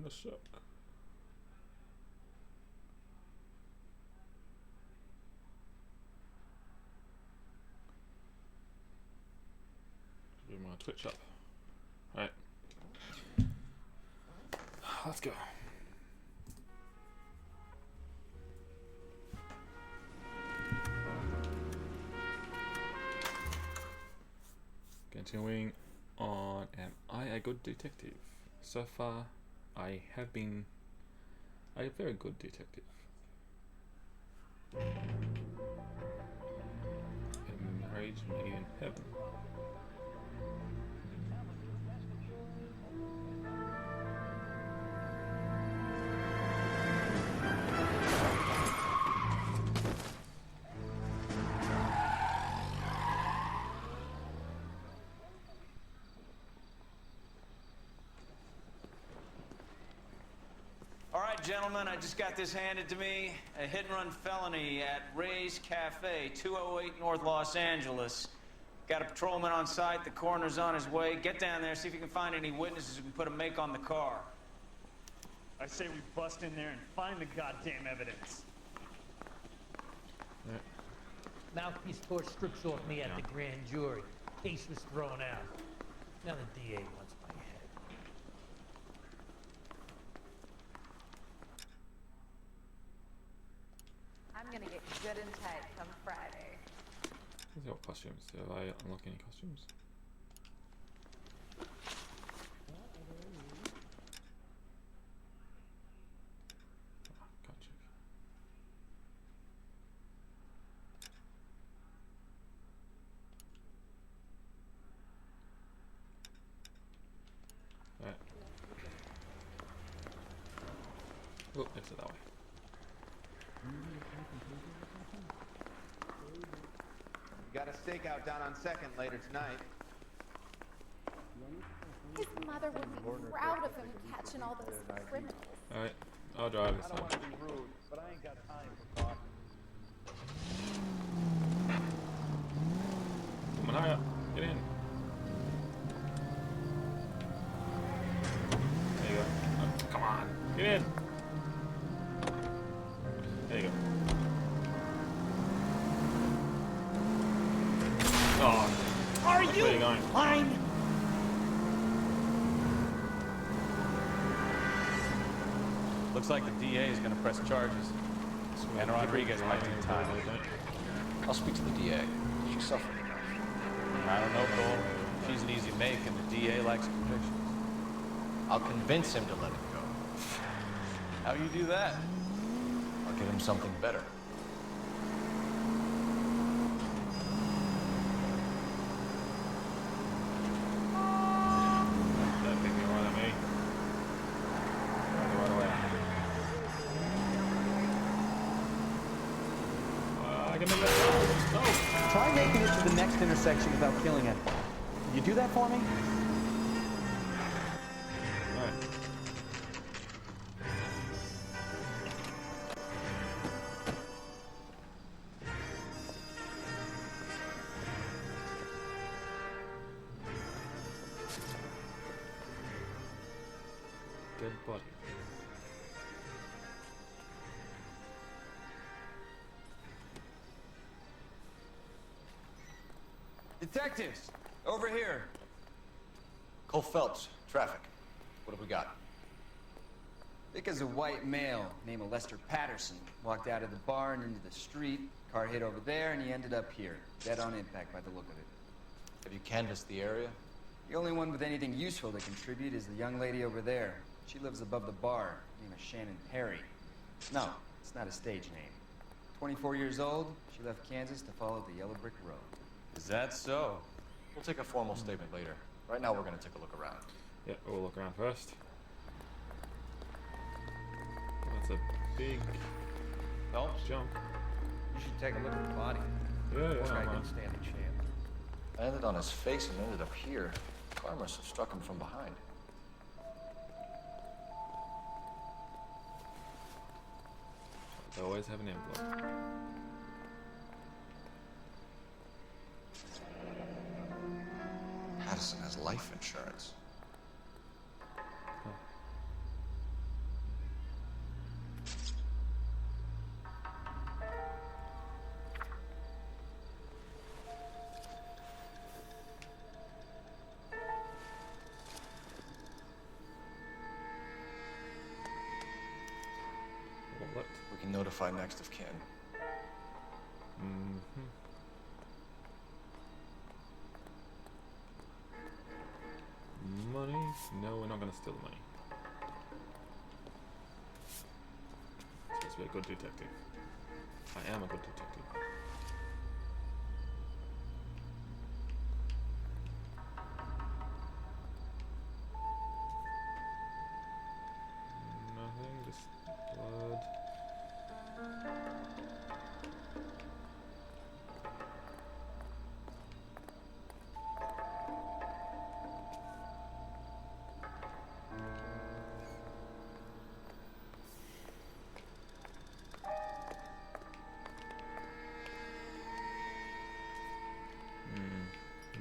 gonna suck. Do my Twitch up. Alright. Let's go. Continuing on, am I a good detective? So far, I have been a very good detective. A marriage made in heaven. All right, gentlemen, I just got this handed to me. A hit-and-run felony at Ray's Cafe, 208 North Los Angeles. Got a patrolman on site. The coroner's on his way. Get down there, see if you can find any witnesses who can put a make on the car. I say we bust in there and find the goddamn evidence. Yeah. Mouthpiece tore strips off me at the grand jury. Case was thrown out. Now the DA wants my head. I'm gonna get good and tight come Friday. Let's see what costumes. Have I unlocked any costumes? Can't check. Alright. Oh, exit that way. We got a stakeout down on 2nd later tonight. His mother would be proud of him catching all those criminals. Alright, I'll drive this I don't time. want to be rude, but I ain't got time for talking. Come on, hurry up. Get in. There you go. Oh, come on. Get in. There you go. Oh. Are Where are you going? fine? Looks like the DA is gonna press charges. And Rodriguez might do time. I'll speak to the DA. She suffered enough. I don't know, Cole. She's an easy make, and the DA likes convictions. I'll convince him to let it go. How you do that? I'll give him something better. Don't think you're right at me. Right away. I can make that. No. Try making it to the next intersection without killing anyone. You do that for me? Alright. Dead body. Detectives, over here. Cole Phelps, traffic. What have we got? Vic is a white male named Lester Patterson. Walked out of the bar and into the street. Car hit over there and he ended up here. Dead on impact by the look of it. Have you canvassed the area? The only one with anything useful to contribute is the young lady over there. She lives above the bar. Name is Shannon Perry. No, it's not a stage name. 24 years old, she left Kansas to follow the yellow brick road. Is that so? We'll take a formal statement later. Right now, we're going to take a look around. Yeah, we'll look around first. That's a big Phelps, jump. you should take a look at the body. Yeah, yeah, This guy man. didn't stand a chance. I landed on his face and ended up here. Car must have struck him from behind. They always have an envelope. Patterson has life insurance. notify next of kin. Mm-hmm. Money? No, we're not gonna steal the money. Supposed to be a good detective. I am a good detective. Nothing, just blood.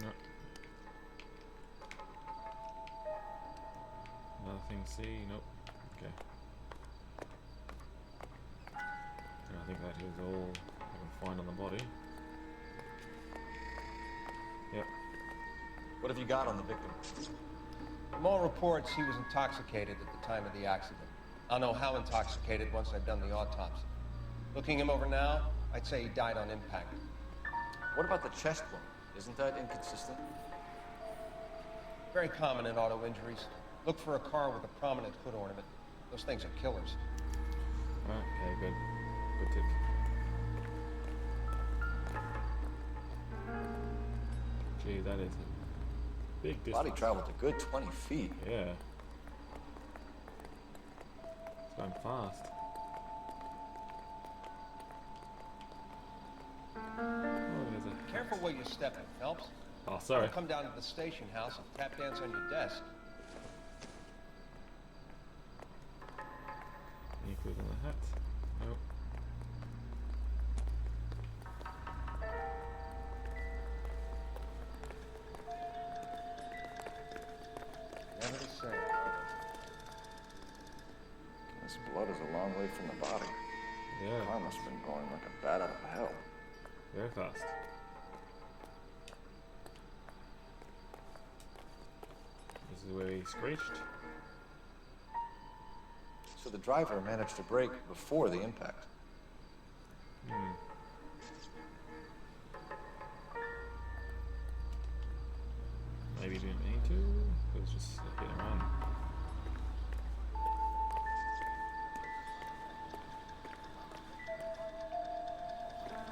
No. Nothing C, nope. Okay. I think that is all I can find on the body. Yep. What have you got on the victim? From all reports, he was intoxicated at the time of the accident. I'll know how intoxicated once I've done the autopsy. Looking him over now, I'd say he died on impact. What about the chest wound? Isn't that inconsistent? Very common in auto injuries. Look for a car with a prominent hood ornament. Those things are killers. Okay, good. Good tip. Gee, that is a big distance. Body traveled a good 20 feet. Yeah. It's going fast. Oh, there's a... Careful where you step in, Phelps. Oh, sorry. Don't come down to the station house and tap dance on your desk. Any clues on the hat? Nope. Never the same. This blood is a long way from the body. Yeah. Car must have been going like a bat out of hell. Very fast. This is where he screeched. So the driver managed to brake before the impact. Maybe he didn't mean to. It was just a hit and run.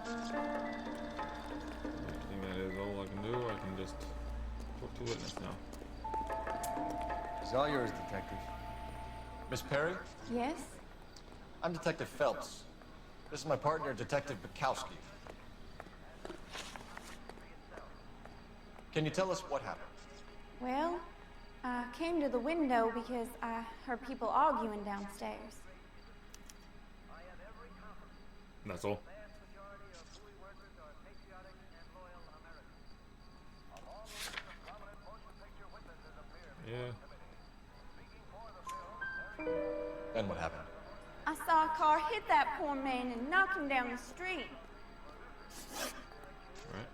I think that is all I can do. I can just talk to witness now. It's all yours, Detective. Miss Perry? Yes? I'm Detective Phelps. This is my partner, Detective Bukowski. Can you tell us what happened? Well, I came to the window because I heard people arguing downstairs. That's all. Yeah. Then what happened? I saw a car hit that poor man and knock him down the street. Right.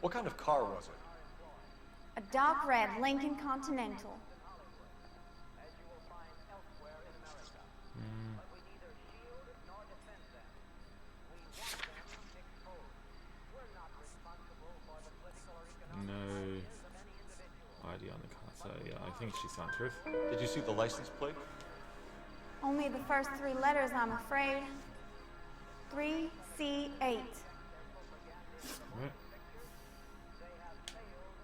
What kind of car was it? A dark red Lincoln Continental. No ID on the car, so yeah, I think she's telling the truth. Did you see the license plate? Only the first three letters, I'm afraid. 3C8. Right.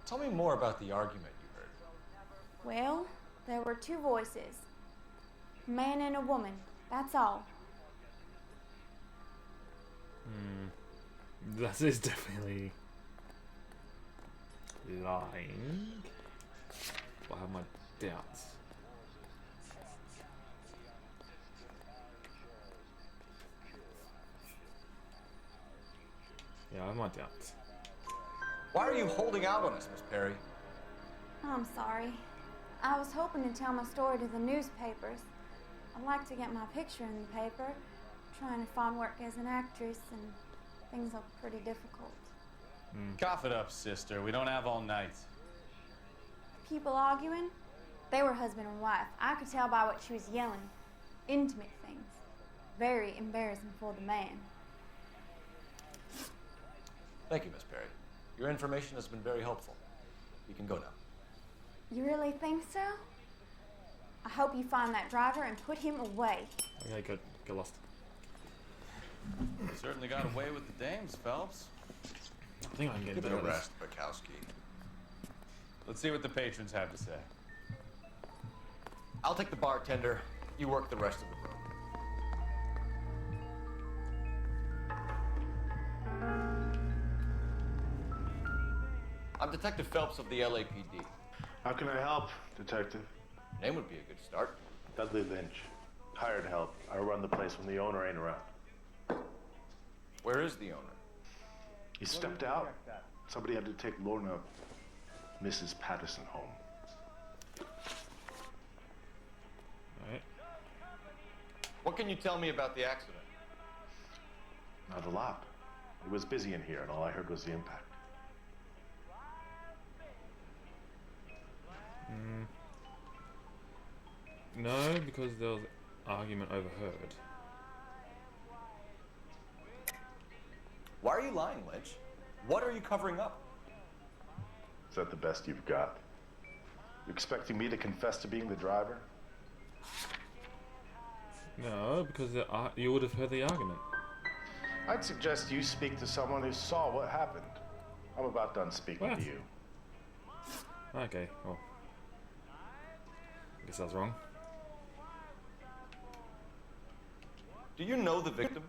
Tell me more about the argument you heard. Well, there were two voices. A man and a woman, that's all. That is definitely lying. But I have my doubts. Yeah, I have my doubts. Why are you holding out on us, Miss Perry? I'm sorry. I was hoping to tell my story to the newspapers. I'd like to get my picture in the paper. Trying to find work as an actress, and things look pretty difficult. Cough it up, sister. We don't have all night. People arguing? They were husband and wife. I could tell by what she was yelling. Intimate things. very embarrassing for the man. Thank you, Miss Perry. Your information has been very helpful. You can go now. You really think so? I hope you find that driver and put him away. Okay, good. Get lost. Certainly got away with the dames, Phelps. I think I can get Give it better a at this. rest, Bukowski. Let's see what the patrons have to say. I'll take the bartender. You work the rest of the room. I'm Detective Phelps of the LAPD. How can I help, Detective? Name would be a good start. Dudley Lynch. Hired help. I run the place when the owner ain't around. Where is the owner? He stepped out. Somebody had to take Lorna, Mrs. Patterson, home. Alright. What can you tell me about the accident? Not a lot. It was busy in here, and all I heard was the impact. No, because there was argument overheard. Why are you lying, Lynch? What are you covering up? Is that the best you've got? You expecting me to confess to being the driver? No, because you would have heard the argument. I'd suggest you speak to someone who saw what happened. I'm about done speaking What? to you. Okay, well. I guess I was wrong. Do you know the victim?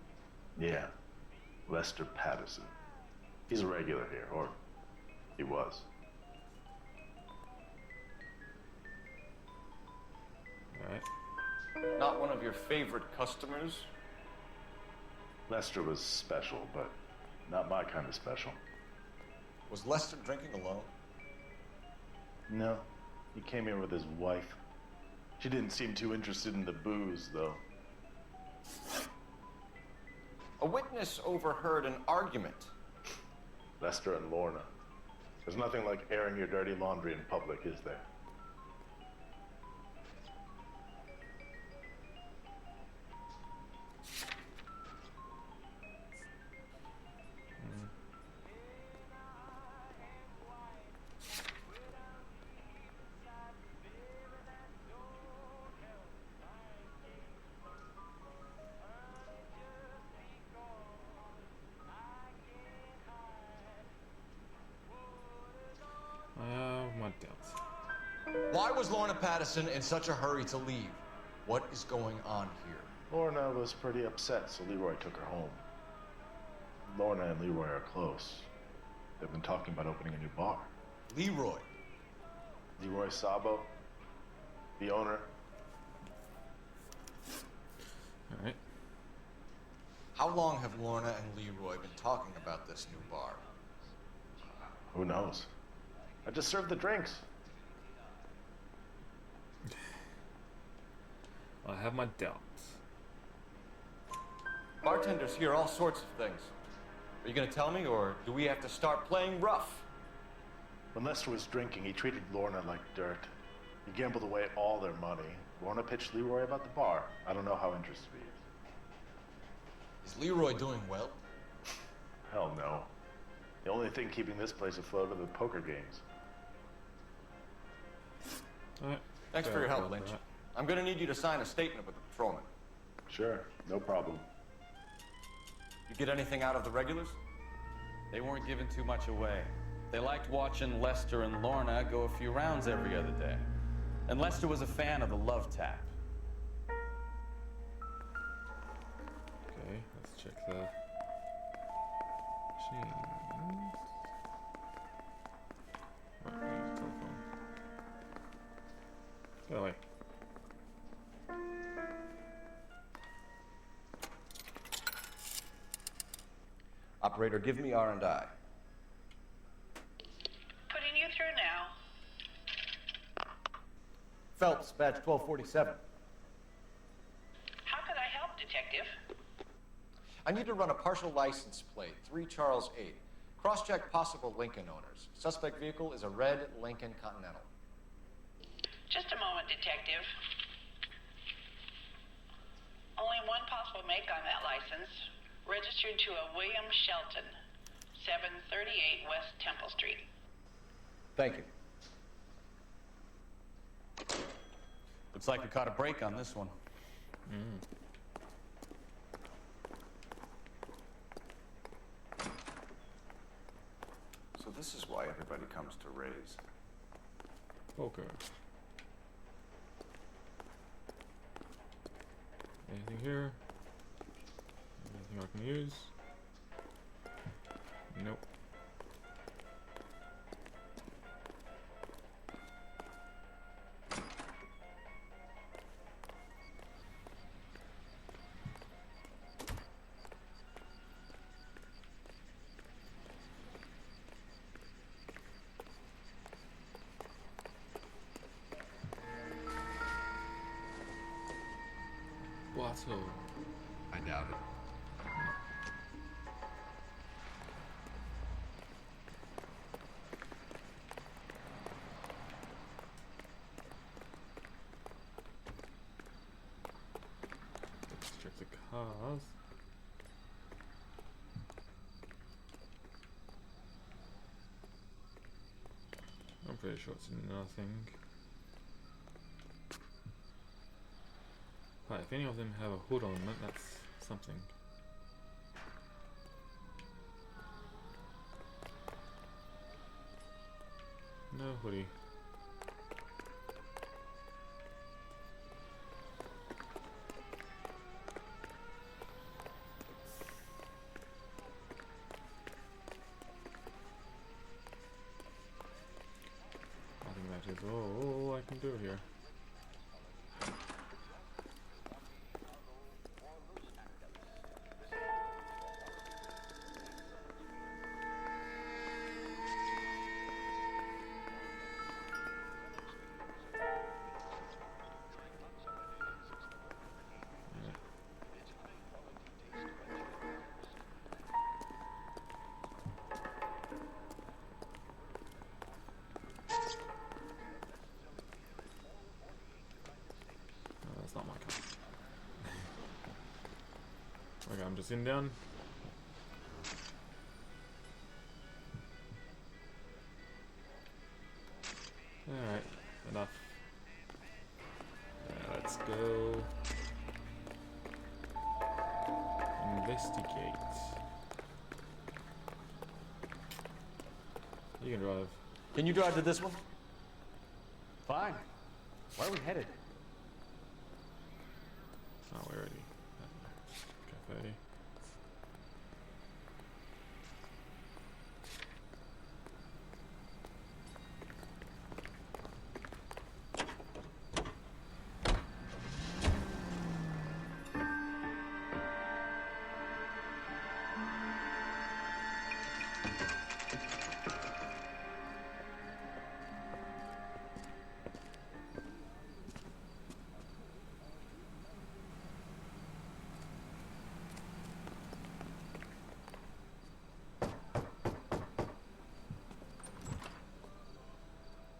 Yeah. Lester Patterson. He's a regular here, or he was. Alright. Not one of your favorite customers? Lester was special, but not my kind of special. Was Lester drinking alone? No. He came here with his wife. She didn't seem too interested in the booze, though. A witness overheard an argument. Lester and Lorna. There's nothing like airing your dirty laundry in public, is there? I have my doubts. Why was Lorna Patterson in such a hurry to leave? What is going on here? Lorna was pretty upset, so Leroy took her home. Lorna and Leroy are close. They've been talking about opening a new bar. Leroy? Leroy Sabo, the owner. Alright. How long have Lorna and Leroy been talking about this new bar? Who knows? I just served the drinks. I have my doubts. Bartenders hear all sorts of things. Are you gonna tell me, or do we have to start playing rough? When Lester was drinking, he treated Lorna like dirt. He gambled away all their money. Lorna pitched Leroy about the bar. I don't know how interested he is. Is Leroy doing well? Hell no. The only thing keeping this place afloat are the poker games. Alright. Thanks for your help, Lynch. I'm gonna need you to sign a statement with the patrolman. Sure, no problem. You get anything out of the regulars? They weren't giving too much away. They liked watching Lester and Lorna go a few rounds every other day. And Lester was a fan of the love tap. Okay, let's check the machine. Oh, I need a telephone. Go away. Operator, give me R&I. Putting you through now. Phelps, badge 1247. How could I help, Detective? I need to run a partial license plate, 3 Charles 8. Cross-check possible Lincoln owners. Suspect vehicle is a red Lincoln Continental. Just a moment, Detective. Only one possible make on that license. Registered to a William Shelton, 738 West Temple Street. Thank you. Looks like we caught a break on this one. So this is why everybody comes to Ray's. Poker. Anything here? Anything I can use? Nope. Bottle. I doubt it. Let's check the cars. I'm pretty sure it's nothing. Right, if any of them have a hood on them, that's something. No hoodie. I think that is all I can do here. That's not my car. Okay, I'm just in down. Alright, enough. Let's go investigate. You can drive. Can you drive to this one? Fine. Where are we headed? Oh, we're already at the cafe.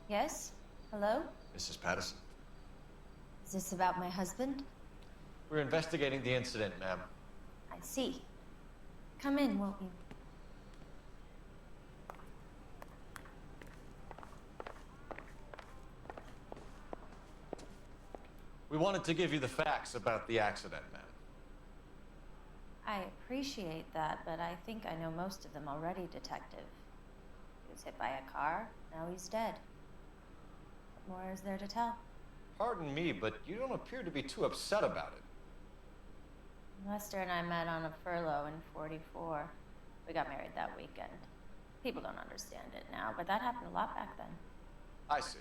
Yes? Hello? Mrs. Patterson. Is this about my husband? We're investigating the incident, ma'am. I see. Come in, won't you? We wanted to give you the facts about the accident, ma'am. I appreciate that, but I think I know most of them already, Detective. He was hit by a car, now he's dead. What more is there to tell? Pardon me, but you don't appear to be too upset about it. Lester and I met on a furlough in '44. We got married that weekend. People don't understand it now, but that happened a lot back then. I see.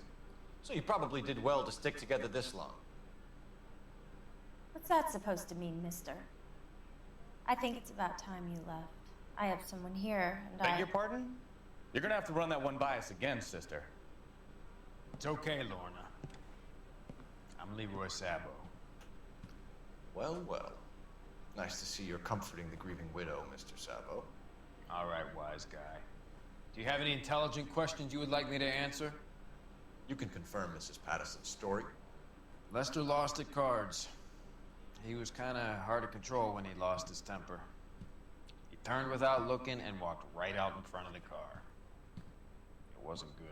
So you probably did well to stick together this long. What's that supposed to mean, mister? I think it's about time you left. I have someone here, and Beg your pardon? You're gonna have to run that one by us again, sister. It's okay, Lorna. I'm Leroy Sabo. Well, well. Nice to see you're comforting the grieving widow, Mr. Sabo. All right, wise guy. Do you have any intelligent questions you would like me to answer? You can confirm Mrs. Patterson's story. Lester lost at cards. He was kind of hard to control when he lost his temper. He turned without looking and walked right out in front of the car. It wasn't good.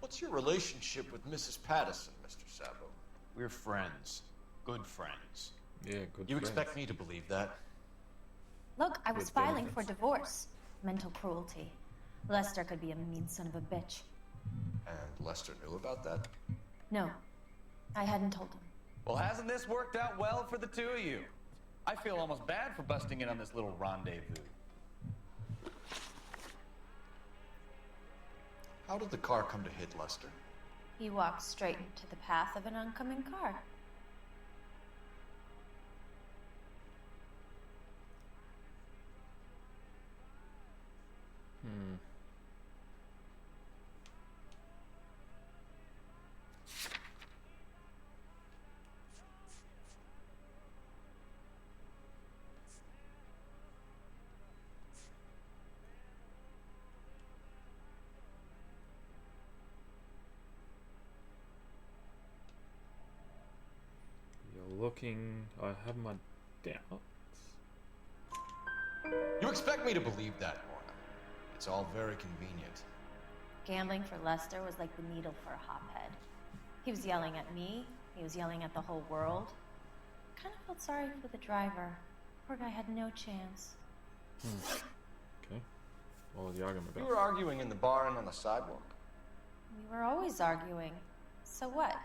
What's your relationship with Mrs. Patterson, Mr. Sabo? We're friends. Good friends. Yeah, good You friends. expect me to believe that? Look, I was With filing for benefits. divorce. Mental cruelty. Lester could be a mean son of a bitch. And Lester knew about that? No, I hadn't told him. Well, hasn't this worked out well for the two of you? I feel almost bad for busting in on this little rendezvous. How did the car come to hit Lester? He walked straight into the path of an oncoming car. You're looking. I have my doubts. You expect me to believe that, Lorna? It's all very convenient. Gambling for Lester was like the needle for a hophead. He was yelling at me. He was yelling at the whole world. I kind of felt sorry for the driver. Poor guy had no chance. Okay. What was the argument You about? were arguing in the bar and on the sidewalk? We were always arguing. So what?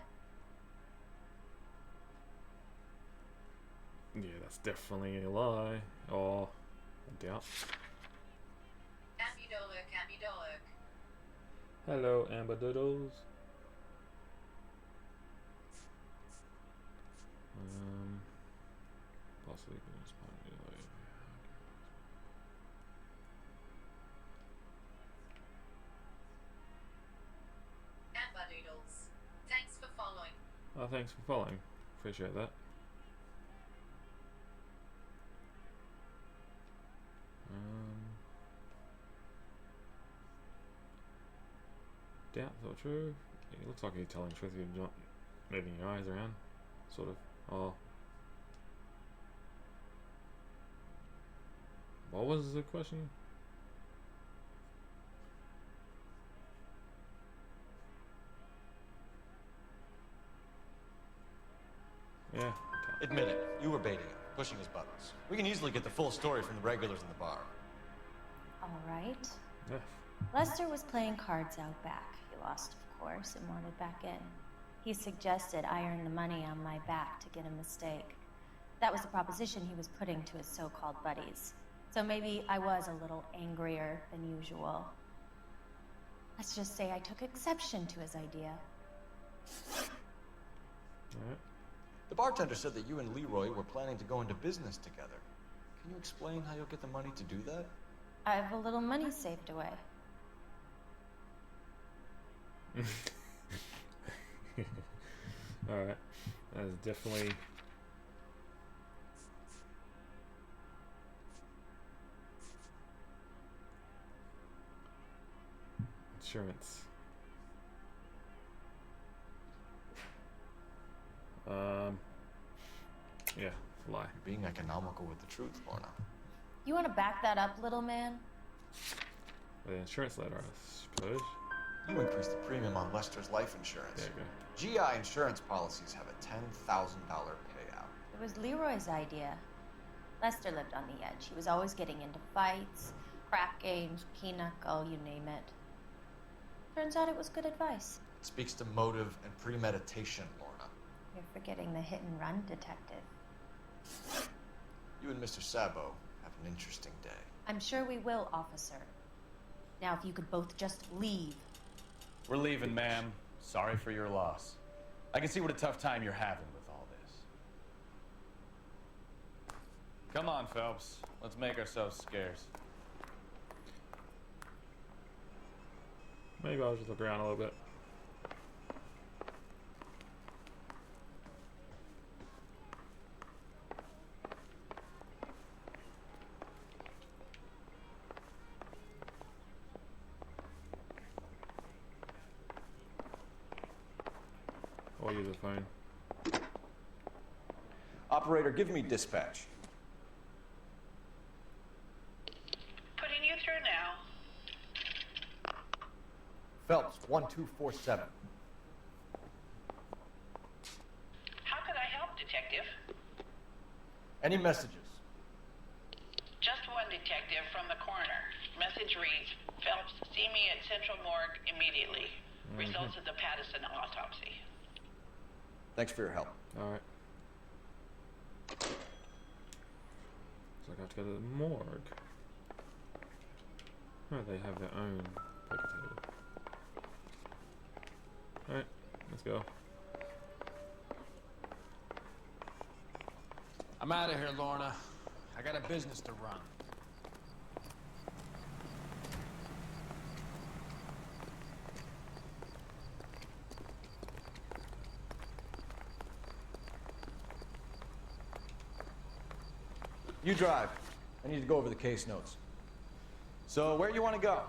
Yeah, that's definitely a lie. Or a doubt. Amudoluk. Hello, Amber Doodles. Possibly good inspired. Ambadoodles. Thanks for following. Oh, thanks for following. Appreciate that. Doubt so true. It looks like he's telling the truth. You're not moving your eyes around. Sort of. Oh. What was the question? Yeah. Admit it, you were baiting him, pushing his buttons. We can easily get the full story from the regulars in the bar. All right. Yeah. Lester was playing cards out back. He lost, of course, and wanted back in. He suggested I earn the money on my back to get a mistake. That was the proposition he was putting to his so-called buddies. So maybe I was a little angrier than usual. Let's just say I took exception to his idea. Alright. The bartender said that you and Leroy were planning to go into business together. Can you explain how you'll get the money to do that? I have a little money saved away. Alright. That is definitely. Insurance. Yeah, lie. You're being economical with the truth, Lorna. You want to back that up, little man? The insurance letter, I suppose. You increased the premium on Lester's life insurance. There you go. GI insurance policies have a $10,000 payout. It was Leroy's idea. Lester lived on the edge. He was always getting into fights, crack games, pinochle, you name it. Turns out it was good advice. It speaks to motive and premeditation, Lorna. You're forgetting the hit-and-run detective. You and Mr. Sabo have an interesting day. I'm sure we will, officer. Now, if you could both just leave. We're leaving, ma'am. Sorry for your loss. I can see what a tough time you're having with all this. Come on, Phelps. Let's make ourselves scarce. Maybe I'll just look around a little bit. Or use a phone. Operator, give me dispatch. Putting you through now. Phelps, 1247. How could I help, Detective? Any messages? Just one detective from the coroner. Message reads, Phelps, see me at Central Morgue immediately. Results of the Pattison autopsy. Thanks for your help. Alright. So I have to go to the morgue. Oh, they have their own poker table. Alright, let's go. I'm out of here, Lorna. I got a business to run. You drive. I need to go over the case notes. So, where do you want to go?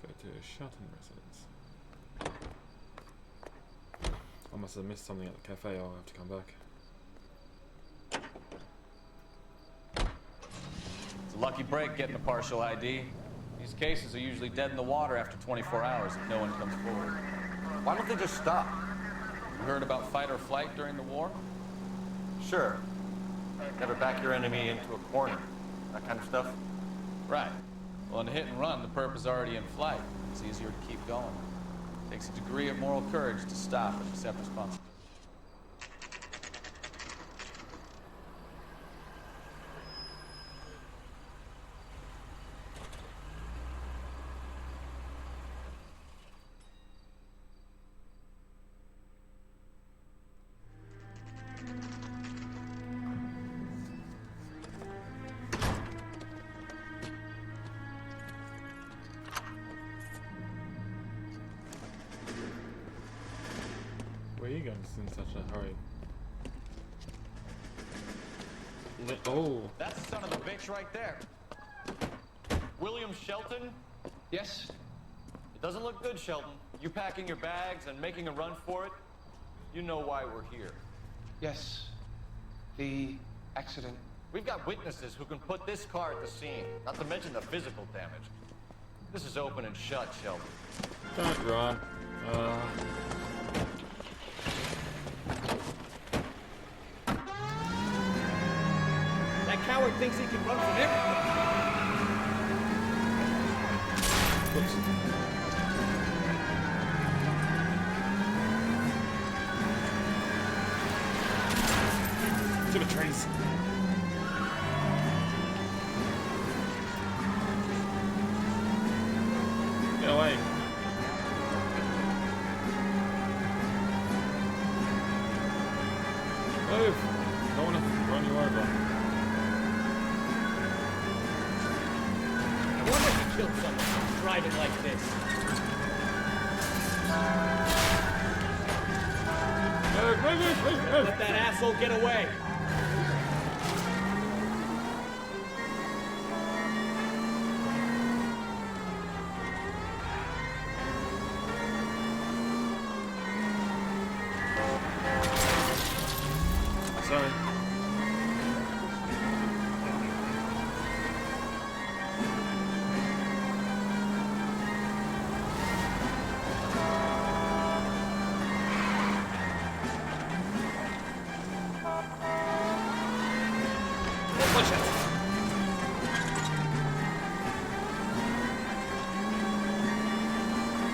Go to Shelton residence. I must have missed something at the cafe. I'll have to come back. It's a lucky break getting a partial ID. These cases are usually dead in the water after 24 hours if no one comes forward. Why don't they just stop? You heard about fight or flight during the war? Sure. Never back your enemy into a corner. That kind of stuff. Right. Well, in a hit and run, the perp is already in flight. It's easier to keep going. It takes a degree of moral courage to stop and accept responsibility. Where are you going in such a hurry? Oh. That's the son of a bitch right there. William Shelton? Yes? It doesn't look good, Shelton. You packing your bags and making a run for it? You know why we're here. Yes. The accident. We've got witnesses who can put this car at the scene, not to mention the physical damage. This is open and shut, Shelton. Don't run. That coward thinks he can run from everything. To the trees. Get away. Move. Don't want to run you over. I wonder if he killed someone driving like this. Let that asshole get away. Sorry. Push it.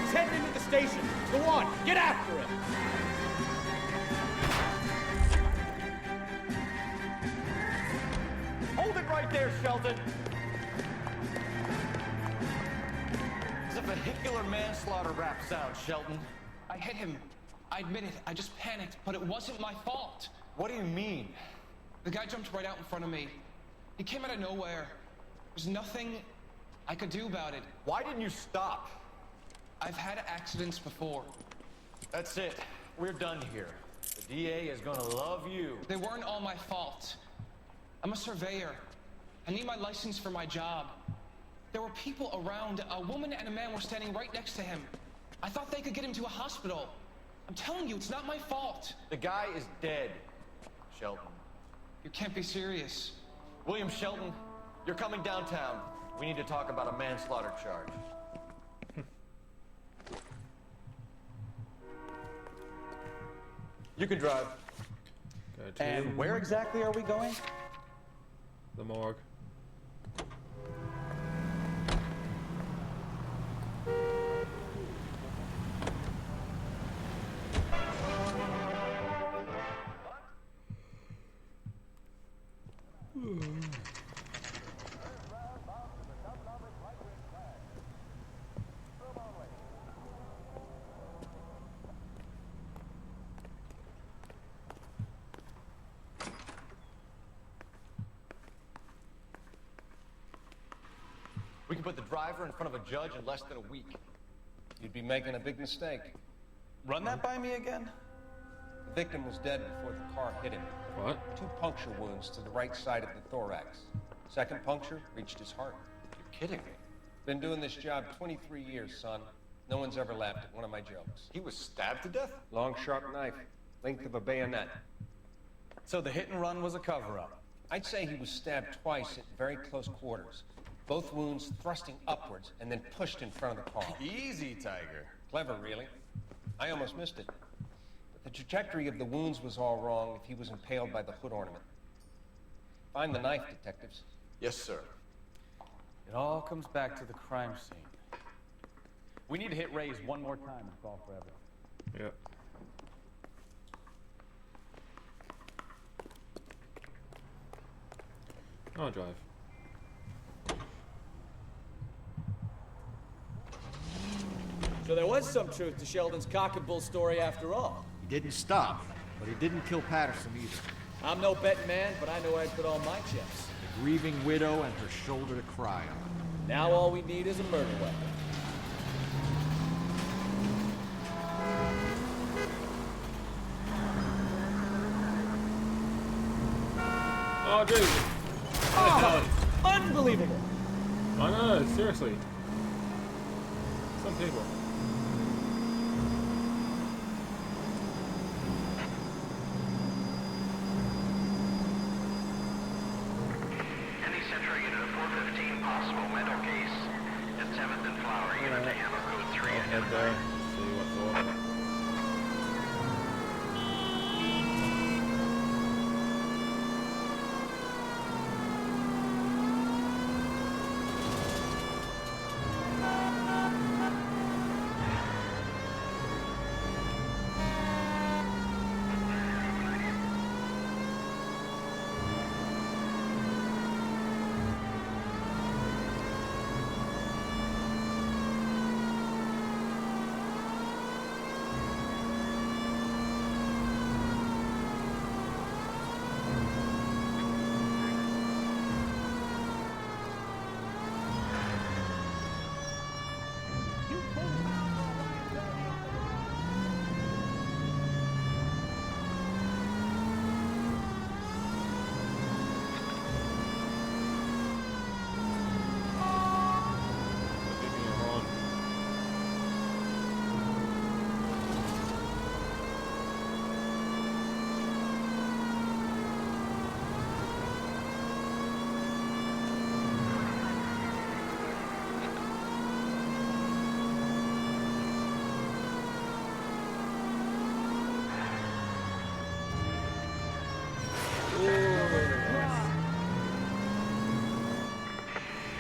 He's heading into the station. Go on, get after him. Hold it right there, Shelton. It's a vehicular manslaughter rap sound, Shelton. I hit him. I admit it. I just panicked, but it wasn't my fault. What do you mean? The guy jumped right out in front of me. He came out of nowhere. There's nothing I could do about it. Why didn't you stop? I've had accidents before. That's it. We're done here. The DA is gonna love you. They weren't all my fault. I'm a surveyor. I need my license for my job. There were people around. A woman and a man were standing right next to him. I thought they could get him to a hospital. I'm telling you, it's not my fault. The guy is dead, Shelton. You can't be serious. William Shelton, you're coming downtown. We need to talk about a manslaughter charge. You can drive. Go to And where exactly are we going? the morgue. We can put the driver in front of a judge in less than a week. You'd be making a big mistake. Run that by me again? The victim was dead before the car hit him. What? 2 puncture wounds to the right side of the thorax. Second puncture reached his heart. You're kidding me. Been doing this job 23 years, son. No one's ever laughed at one of my jokes. He was stabbed to death? Long, sharp knife, length of a bayonet. So the hit and run was a cover-up? I'd say he was stabbed twice at very close quarters. Both wounds thrusting upwards and then pushed in front of the car. Easy, Tiger. Clever, really. I almost missed it. But the trajectory of the wounds was all wrong if he was impaled by the hood ornament. Find the knife, detectives. Yes, sir. It all comes back to the crime scene. We need to hit Ray's one more time and call forever. Yep. I'll drive. So there was some truth to Sheldon's cock and bull story after all. He didn't stop, but he didn't kill Patterson either. I'm no betting man, but I know I'd put all my chips. A grieving widow and her shoulder to cry on. Now all we need is a murder weapon. Oh, dude! Oh, unbelievable! I know, seriously. Some people. Any Central unit of 415 possible mental case at 7th and Flower unit to handle code 3 identified. See what's up.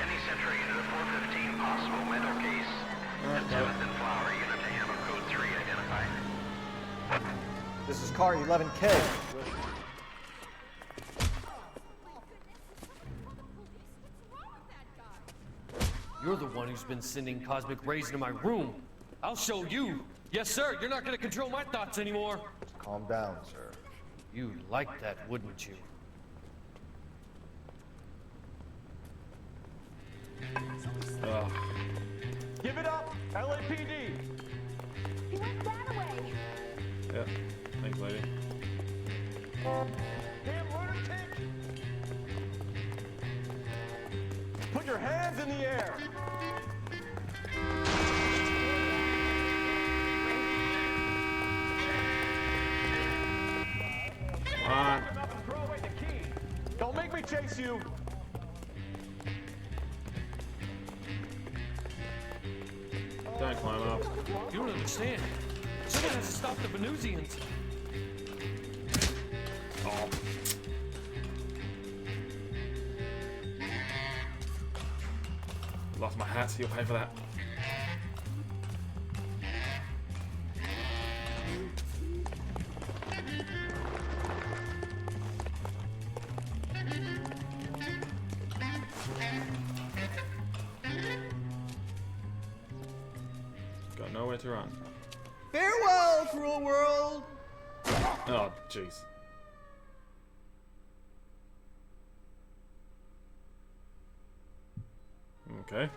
Any Central unit of 415 possible mental case at 7th and Flower unit to handle code 3 identified. This is car 11K. You're the one who's been sending cosmic rays into my room. I'll show you. Yes, sir. You're not gonna control my thoughts anymore. Calm down, sir. You'd like that, wouldn't you? Ugh. Give it up, LAPD! He went that way. Yeah. Thanks, lady. Damn lunatic! in the air. Come on. Throw away the key. Don't make me chase you. Don't climb up. You don't understand. Someone has to stop the Venusians. Oh. Lost my hat, so you'll pay for that. Got nowhere to run. Farewell, cruel world! Oh, jeez. Okay.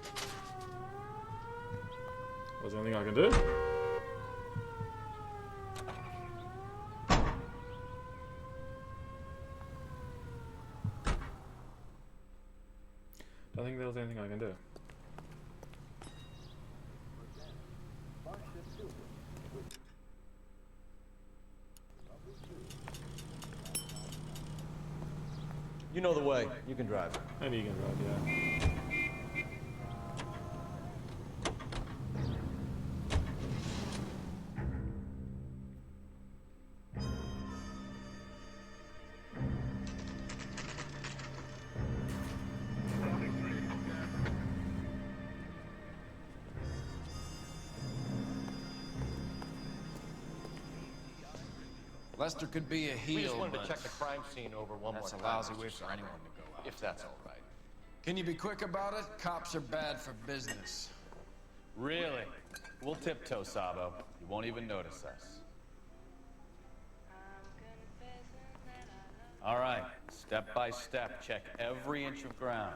Was there anything I can do? Don't think there was anything I can do. You know the way. You can drive. Maybe you can drive, yeah. Lester could be a heel, We just wanted but to check the crime scene over one more that's time. a lousy Mr. way for Sumner, anyone to go out. If that's all right. Can you be quick about it? Cops are bad for business. Really? We'll tiptoe, Sabo. You won't even notice us. All right, step by step, check every inch of ground.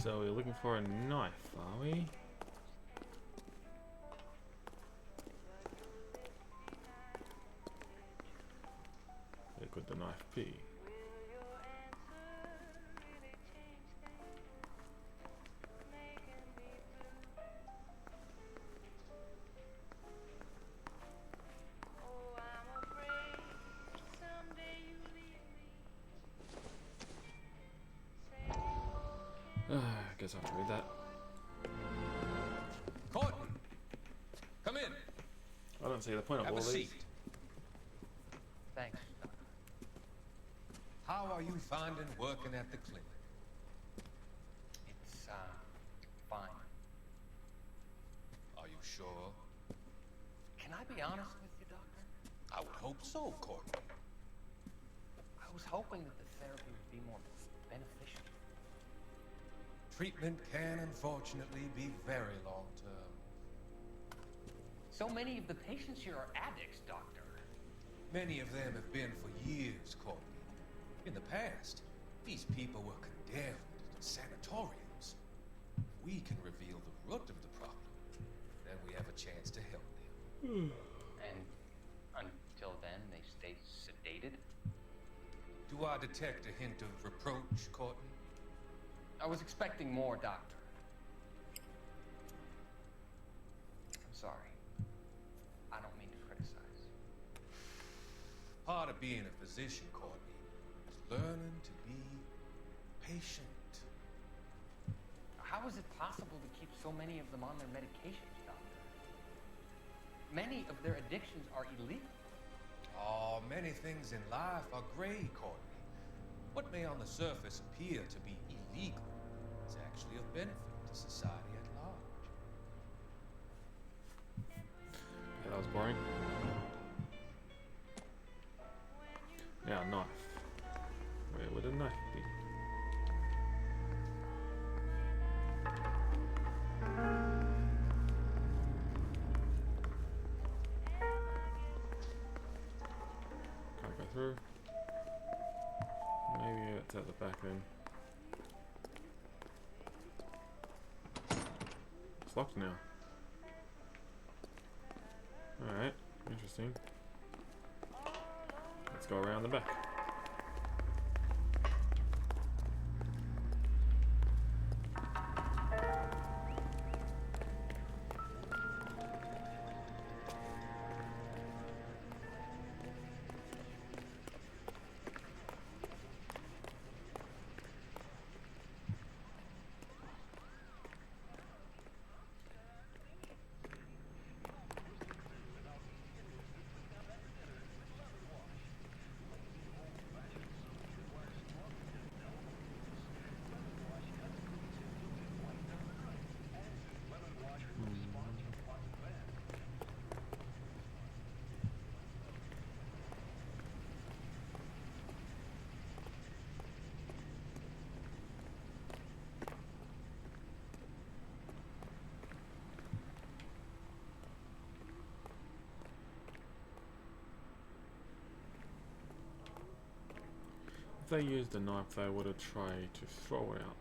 So we're looking for a knife, are we? Where could the knife be? I guess I have to read that. Courtney, come in. I don't see the point of Have all a these. seat. Thanks. How are you finding working at the clinic? It's, fine. Are you sure? Can I be honest with you, Doctor? I would hope so, Courtney. I was hoping that the therapy would be more beneficial. Treatment can unfortunately be very long-term. So many of the patients here are addicts, Doctor. Many of them have been for years, Courtney. In the past, these people were condemned to sanatoriums. We can reveal the root of the problem, then we have a chance to help them. And until then, they stay sedated? Do I detect a hint of reproach, Courtney? I was expecting more, Doctor. I'm sorry. I don't mean to criticize. Part of being a physician, Courtney, is learning to be patient. How is it possible to keep so many of them on their medications, Doctor? Many of their addictions are illegal. Oh, many things in life are gray, Courtney. What may on the surface appear to be illegal is actually of benefit to society at large. Yeah, that was boring. Now, knife. Where would a knife be? Can't go through. Maybe it's at the back then. it's locked now. Alright, interesting. Let's go around the back. If they used the knife, they would have tried to throw it out.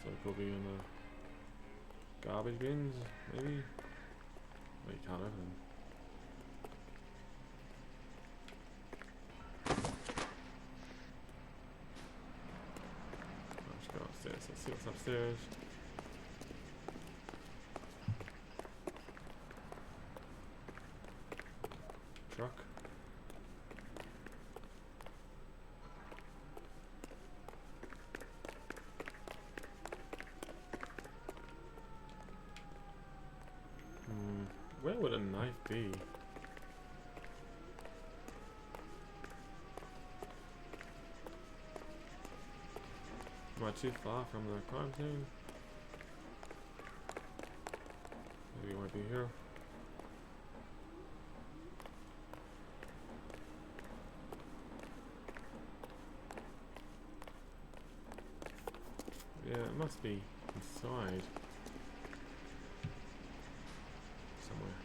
So it could be in the garbage bins, maybe? Well, you can't open them. Let's go upstairs, let's see what's upstairs. Truck. Where would a knife be? Am I too far from the crime scene? Maybe it might be here. Yeah, it must be inside somewhere.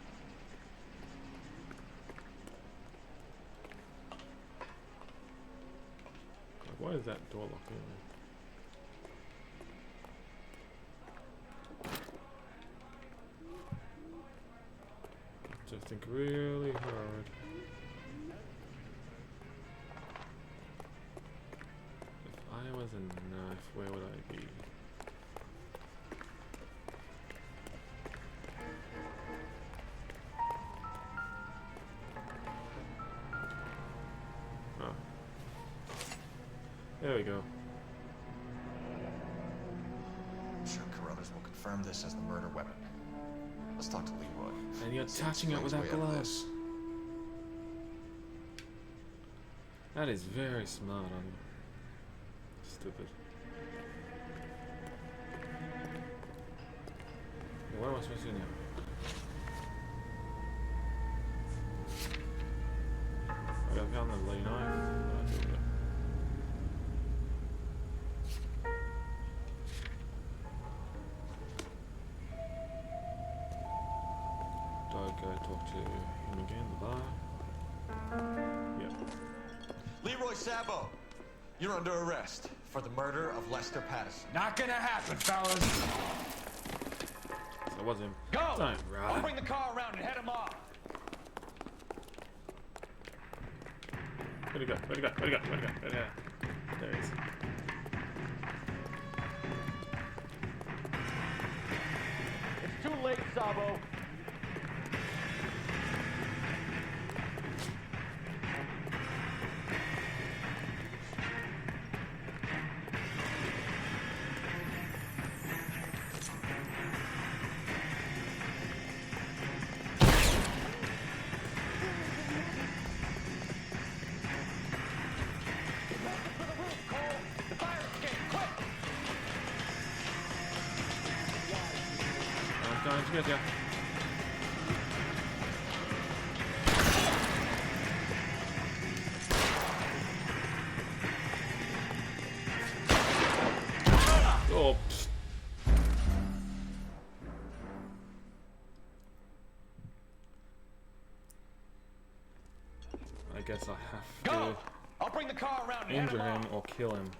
Like, why is that door locked anyway? Just think really hard. If I was a knife, where would I be? Oh. There we go. I'm sure Carruthers will confirm this as the murder weapon. Let's talk to Leroy. And you're touching it without gloves. That is very smart on you. Stupid. Yeah, what am I supposed to do now? I found the bloody knife. Go talk to him again, the bar. Yep. Leroy Sabo, you're under arrest for the murder of Lester Patterson. Not gonna happen, fellas. So it was him. Go! Don't run. I'll bring the car around and head him off. Where'd he go? Where'd he go? Where'd he go? Where'd he go? Where'd he go? There he is. It's too late, Sabo. Coming to get ya. Oh. I guess I have to I'll bring the car around and injure him or kill him.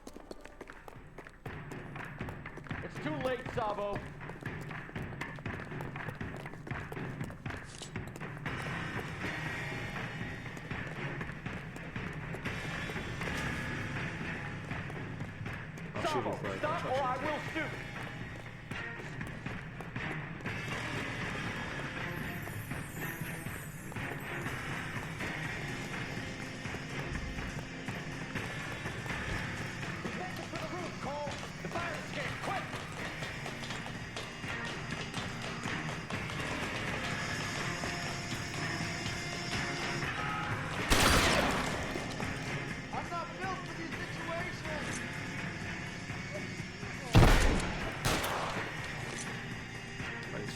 Too late, Sabo. Sabo, stop or I will shoot.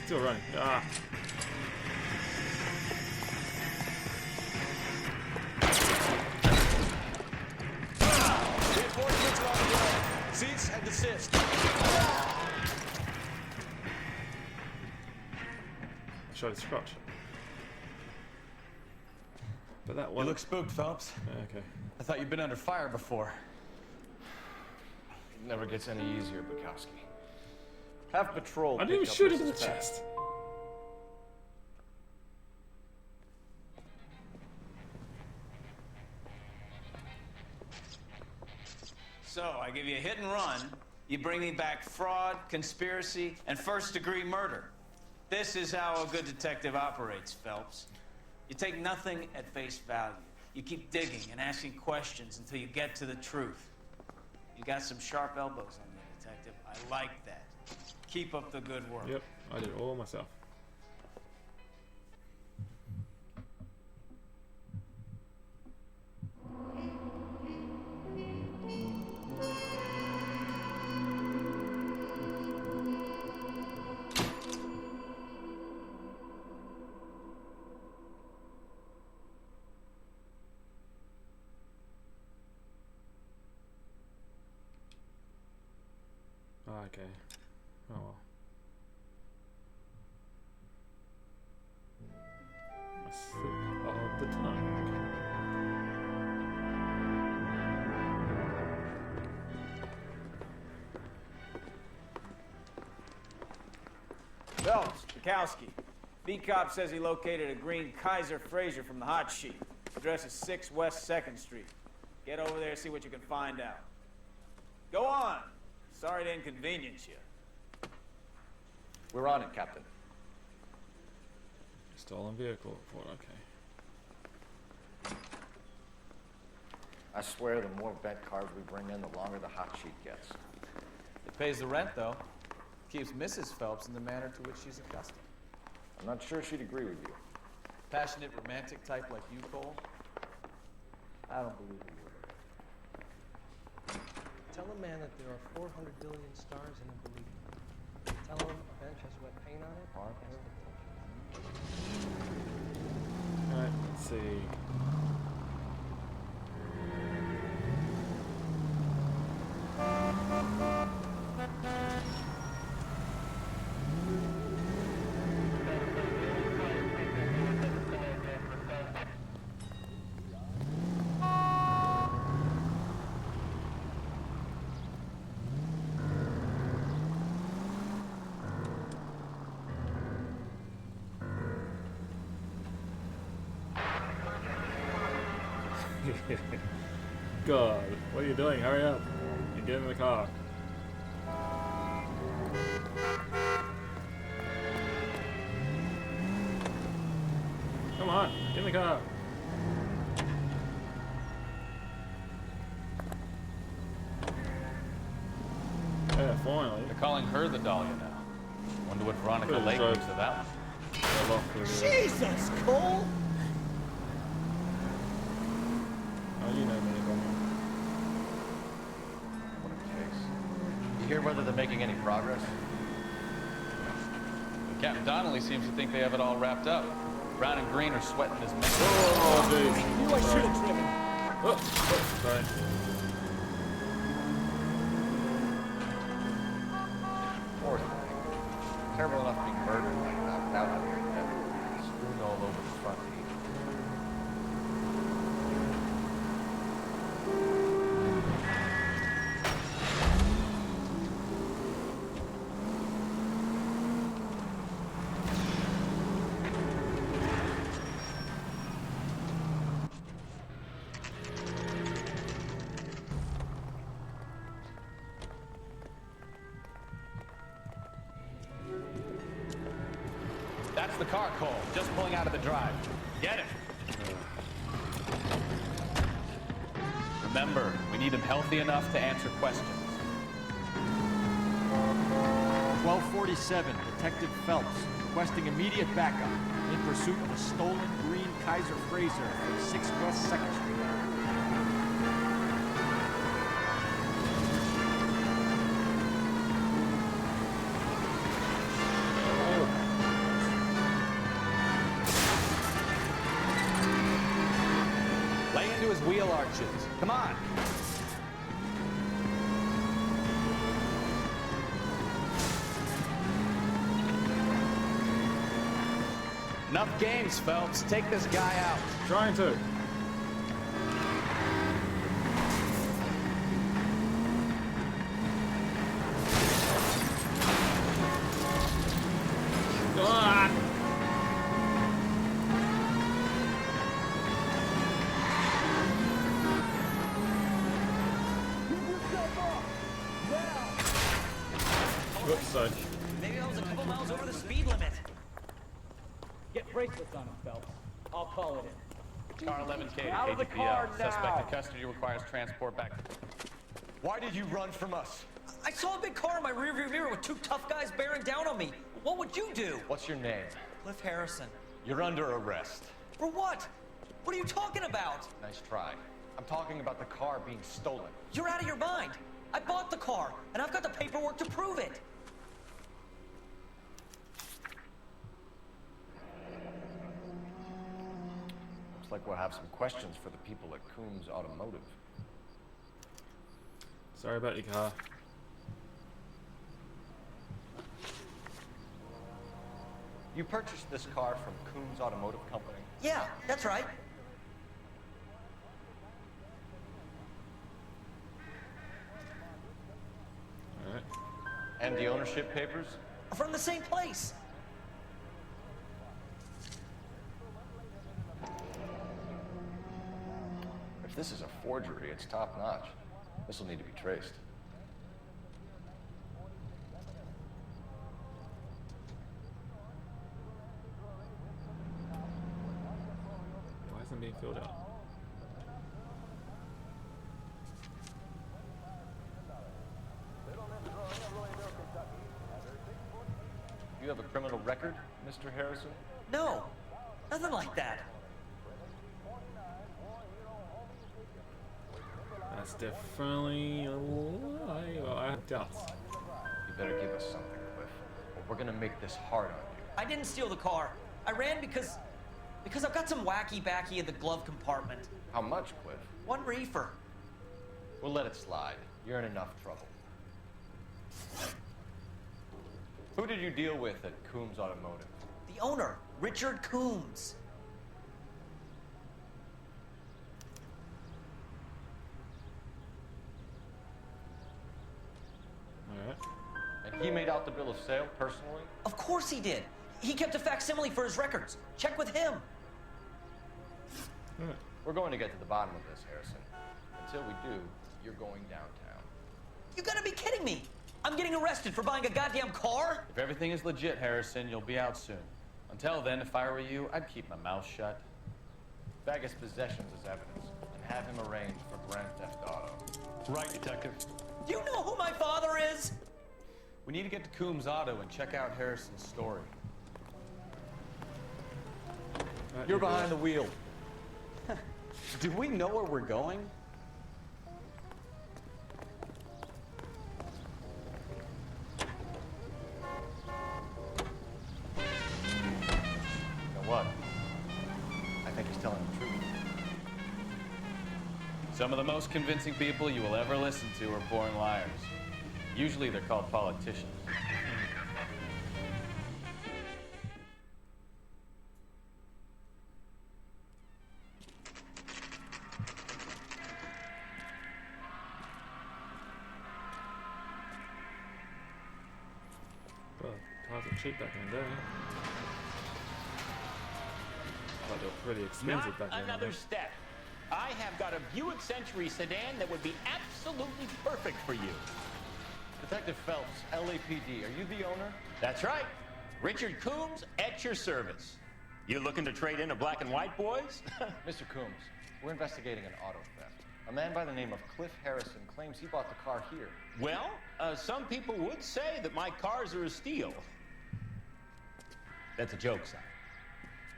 Still running. Ah. Reinforcements are on the way. Seats and desist. Shot his crotch. But that one. You look spooked, Phelps. Okay. I thought you'd been under fire before. It never gets any easier, Bukowski. Have patrol. I didn't even shoot him in the chest. So, I give you a hit and run. You bring me back fraud, conspiracy, and first-degree murder. This is how a good detective operates, Phelps. You take nothing at face value. You keep digging and asking questions until you get to the truth. You got some sharp elbows on you, detective. I like that. Keep up the good work. Yep, I did it all myself. Okay. Oh well. I slip all the time. Phelps, Bukowski. B-Cop says he located a green Kaiser Fraser from the hot sheet. Address is 6 West 2nd Street. Get over there and see what you can find out. Go on. Sorry to inconvenience you. We're on it, Captain. Stolen vehicle report, okay. I swear the more bent cars we bring in, the longer the hot sheet gets. It pays the rent, though. Keeps Mrs. Phelps in the manner to which she's accustomed. I'm not sure she'd agree with you. Passionate, romantic type like you, Cole? I don't believe you would. Tell a man that there are 400 billion stars and he'll believe it. Tell him a bench has wet paint on it. Alright, let's see. God, what are you doing? Hurry up and get in the car. Come on, get in the car. Yeah, finally. They're calling her the Dahlia now. Wonder what Veronica Lake thinks of that one. Jesus, Cole! Oh, you know me, What a case. You hear whether they're making any progress? Captain Donnelly seems to think they have it all wrapped up. Brown and Green are sweating his mess. Oh, dude. I knew I should have driven. Sorry. Poor thing. Terrible enough to be murdered like that without having your head strewn all over the front seat. the car, Cole. Just pulling out of the drive. Get him. Remember, we need him healthy enough to answer questions. 1247, Detective Phelps, requesting immediate backup in pursuit of a stolen green Kaiser Frazer from 6 West 2nd Street. Lay into his wheel arches. Come on. Enough games, Phelps. Take this guy out. Trying to. Ah! Whoops, sorry. Maybe I was a couple miles over the speed limit. Get bracelets on him, Phelps. I'll call it in. Car 11K Out to of the KGPL. car now. Suspect in custody requires transport back. Why did you run from us? I saw a big car in my rearview mirror with 2 tough guys bearing down on me. What would you do? What's your name? Cliff Harrison. You're under arrest. For what? What are you talking about? Nice try. I'm talking about the car being stolen. You're out of your mind. I bought the car, and I've got the paperwork to prove it. Looks like we'll have some questions for the people at Coombs Automotive. Sorry about your car. You purchased this car from Coombs Automotive Company? Yeah, that's right. Alright. And the ownership papers? From the same place. If this is a forgery, it's top-notch. This will need to be traced. Why isn't it being filled out? You have a criminal record, Mr. Harrison? No, nothing like that. That's definitely a lie. Well, I have doubts. You better give us something, Cliff, or we're gonna make this hard on you. I didn't steal the car. I ran because I've got some wacky backy in the glove compartment. How much, Cliff? 1 reefer. We'll let it slide. You're in enough trouble. Who did you deal with at Coombs Automotive? The owner, Richard Coombs. Alright. And he made out the bill of sale personally? Of course he did. He kept a facsimile for his records. Check with him. We're going to get to the bottom of this, Harrison. Until we do, you're going downtown. You gotta be kidding me. I'm getting arrested for buying a goddamn car? If everything is legit, Harrison, you'll be out soon. Until then, if I were you, I'd keep my mouth shut. Bag his possessions as evidence, and have him arraigned for grand theft auto. Right, Detective. Do you know who my father is? We need to get to Coombs Auto and check out Harrison's story. You're behind the wheel. Do we know where we're going? You know what? I think he's telling the truth. Some of the most convincing people you will ever listen to are born liars. Usually they're called politicians. Well, cars were cheap back in the day. But they were pretty expensive back then. Another step. I have got a Buick Century sedan that would be absolutely perfect for you. Detective Phelps, LAPD, are you the owner? That's right. Richard Coombs, at your service. You looking to trade in a black and white, boys? Mr. Coombs, we're investigating an auto theft. A man by the name of Cliff Harrison claims he bought the car here. Well, some people would say that my cars are a steal. That's a joke, son.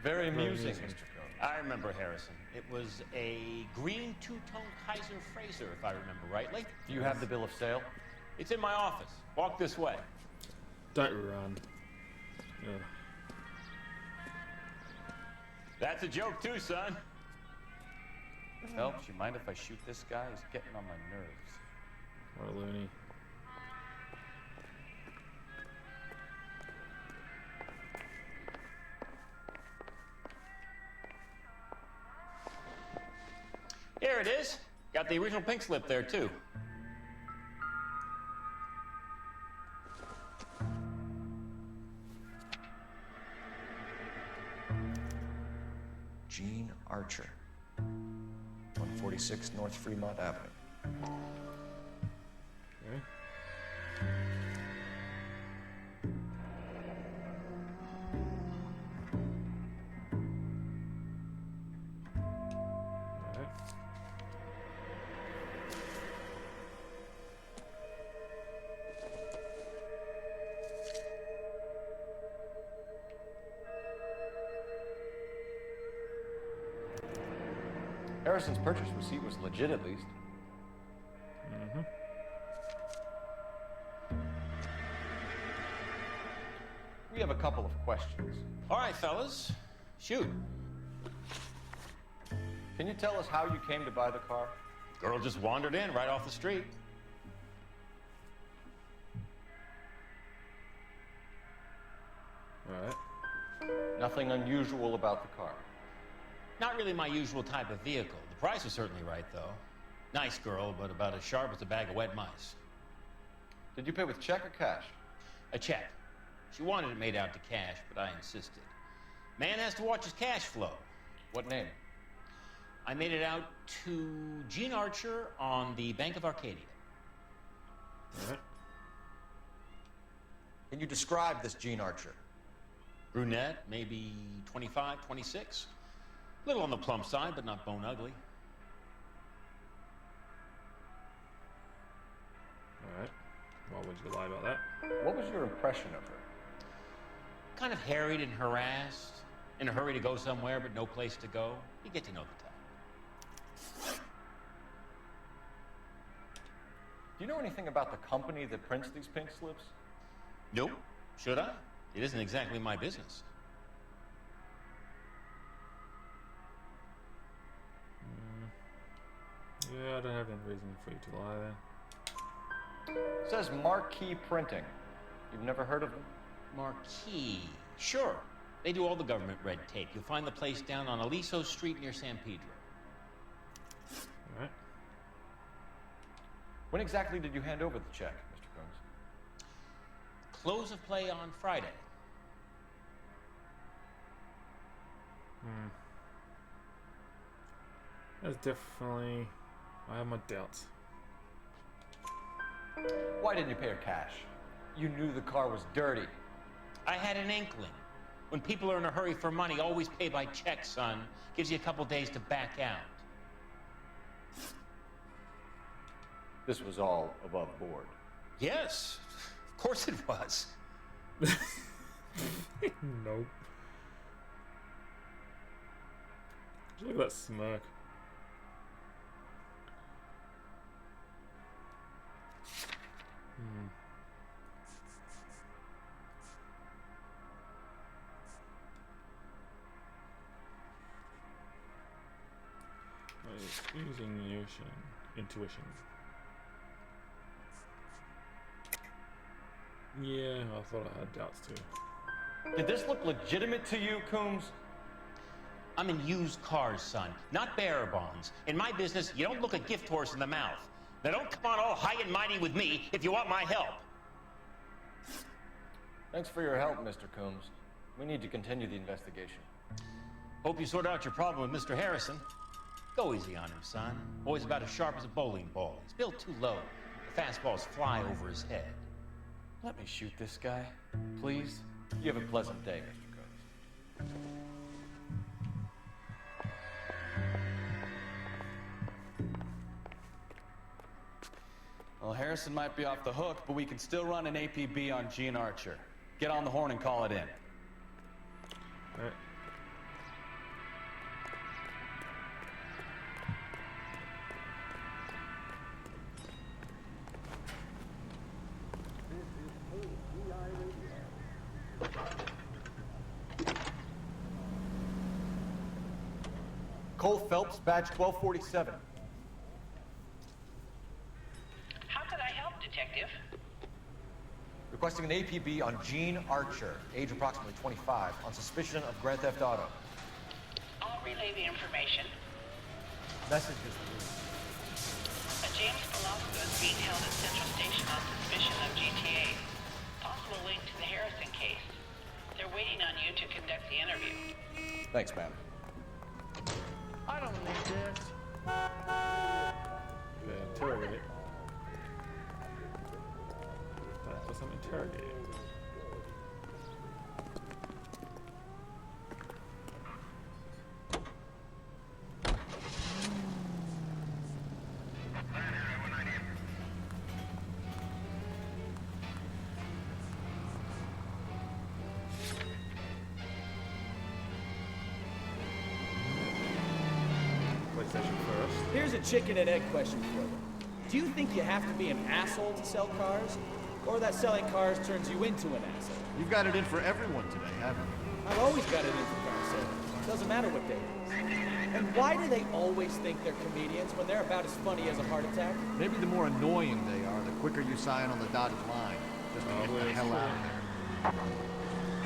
Very amusing, Mr. Coombs. I remember Harrison. It was a green two-tone Kaiser Frazer, if I remember rightly. Do you have the bill of sale? It's in my office. Walk this way. Don't run. Ugh. That's a joke too, son. Phelps, you mind if I shoot this guy? He's getting on my nerves. What a loony. Here it is. Got the original pink slip there too. Gene Archer, 146 North Fremont Avenue. Okay. Harrison's purchase receipt was legit, at least. Mm-hmm. We have a couple of questions. All right, fellas. Shoot. Can you tell us how you came to buy the car? Girl just wandered in right off the street. All right. Nothing unusual about the car. Not really my usual type of vehicle. The price was certainly right, though. Nice girl, but about as sharp as a bag of wet mice. Did you pay with check or cash? A check. She wanted it made out to cash, but I insisted. Man has to watch his cash flow. What name? I made it out to Gene Archer on the Bank of Arcadia. All right. Can you describe this Gene Archer? Brunette, maybe 25, 26. Little on the plump side, but not bone ugly. All right. Why would you lie about that? What was your impression of her? Kind of harried and harassed. In a hurry to go somewhere, but no place to go. You get to know the type. Do you know anything about the company that prints these pink slips? Nope. Should I? It isn't exactly my business. Yeah, I don't have any reason for you to lie then. It says Marquee Printing. You've never heard of them? Marquee. Sure. They do all the government red tape. You'll find the place down on Aliso Street near San Pedro. All right. When exactly did you hand over the check, Mr. Coombs? Close of play on Friday. That's definitely... I have my doubts. Why didn't you pay her cash? You knew the car was dirty. I had an inkling. When people are in a hurry for money, always pay by check, son. Gives you a couple days to back out. This was all above board. Yes, of course it was. Nope. Look at that smirk. Using intuition. Yeah, I thought I had doubts too. Did this look legitimate to you, Coombs? I'm in used cars, son, not bearer bonds. In my business, you don't look a gift horse in the mouth. Now don't come on all high and mighty with me if you want my help. Thanks for your help, Mr. Coombs. We need to continue the investigation. Hope you sort out your problem with Mr. Harrison. Go easy on him, son. Boy's about as sharp as a bowling ball. He's built too low. The fastballs fly over his head. Let me shoot this guy, please. You have a pleasant day, Mr. Coates. Well, Harrison might be off the hook, but we can still run an APB on Gene Archer. Get on the horn and call it in. All right. Cole Phelps, badge 1247. How could I help, Detective? Requesting an APB on Gene Archer, age approximately 25, on suspicion of Grand Theft Auto. I'll relay the information. Message is James Velasco is being held at Central Station on suspicion of GTA. Possible link to the Harrison case. They're waiting on you to conduct the interview. Thanks, ma'am. I don't need this. Interrogate. That's what I'm interrogating. Here's a chicken and egg question for you. Do you think you have to be an asshole to sell cars? Or that selling cars turns you into an asshole? You've got it in for everyone today, haven't you? I've always got it in for car sales. Doesn't matter what day it is. And why do they always think they're comedians when they're about as funny as a heart attack? Maybe the more annoying they are, the quicker you sign on the dotted line. Just to get the hell out of there.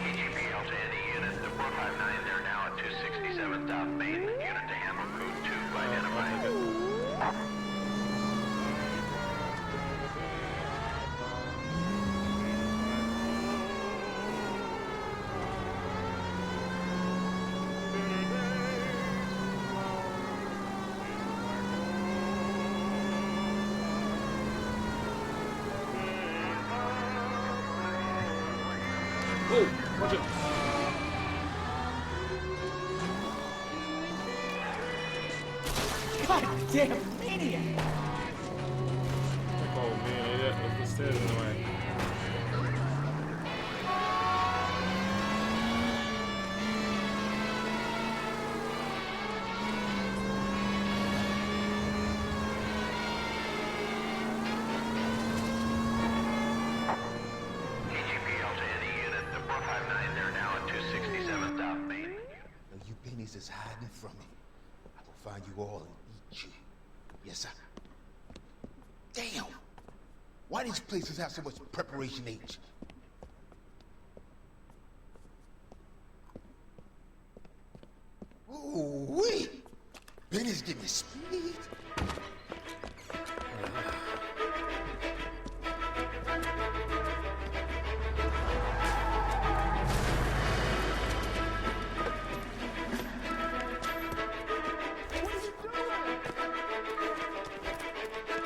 KGPL to any unit to 459, they're now at 267 South Main. Unit to handle code 2 identified. Whoa, watch it. God damn maniac! Oh man, idiot. There's the stairs in the way. KGPL to any unit to 459, they're now at 267 South Main. Now you pennies is hiding from me. I will find you all and eat you. Yes, sir. Damn! Why these places have so much preparation H? Ooh, wee! Pennies give me speed.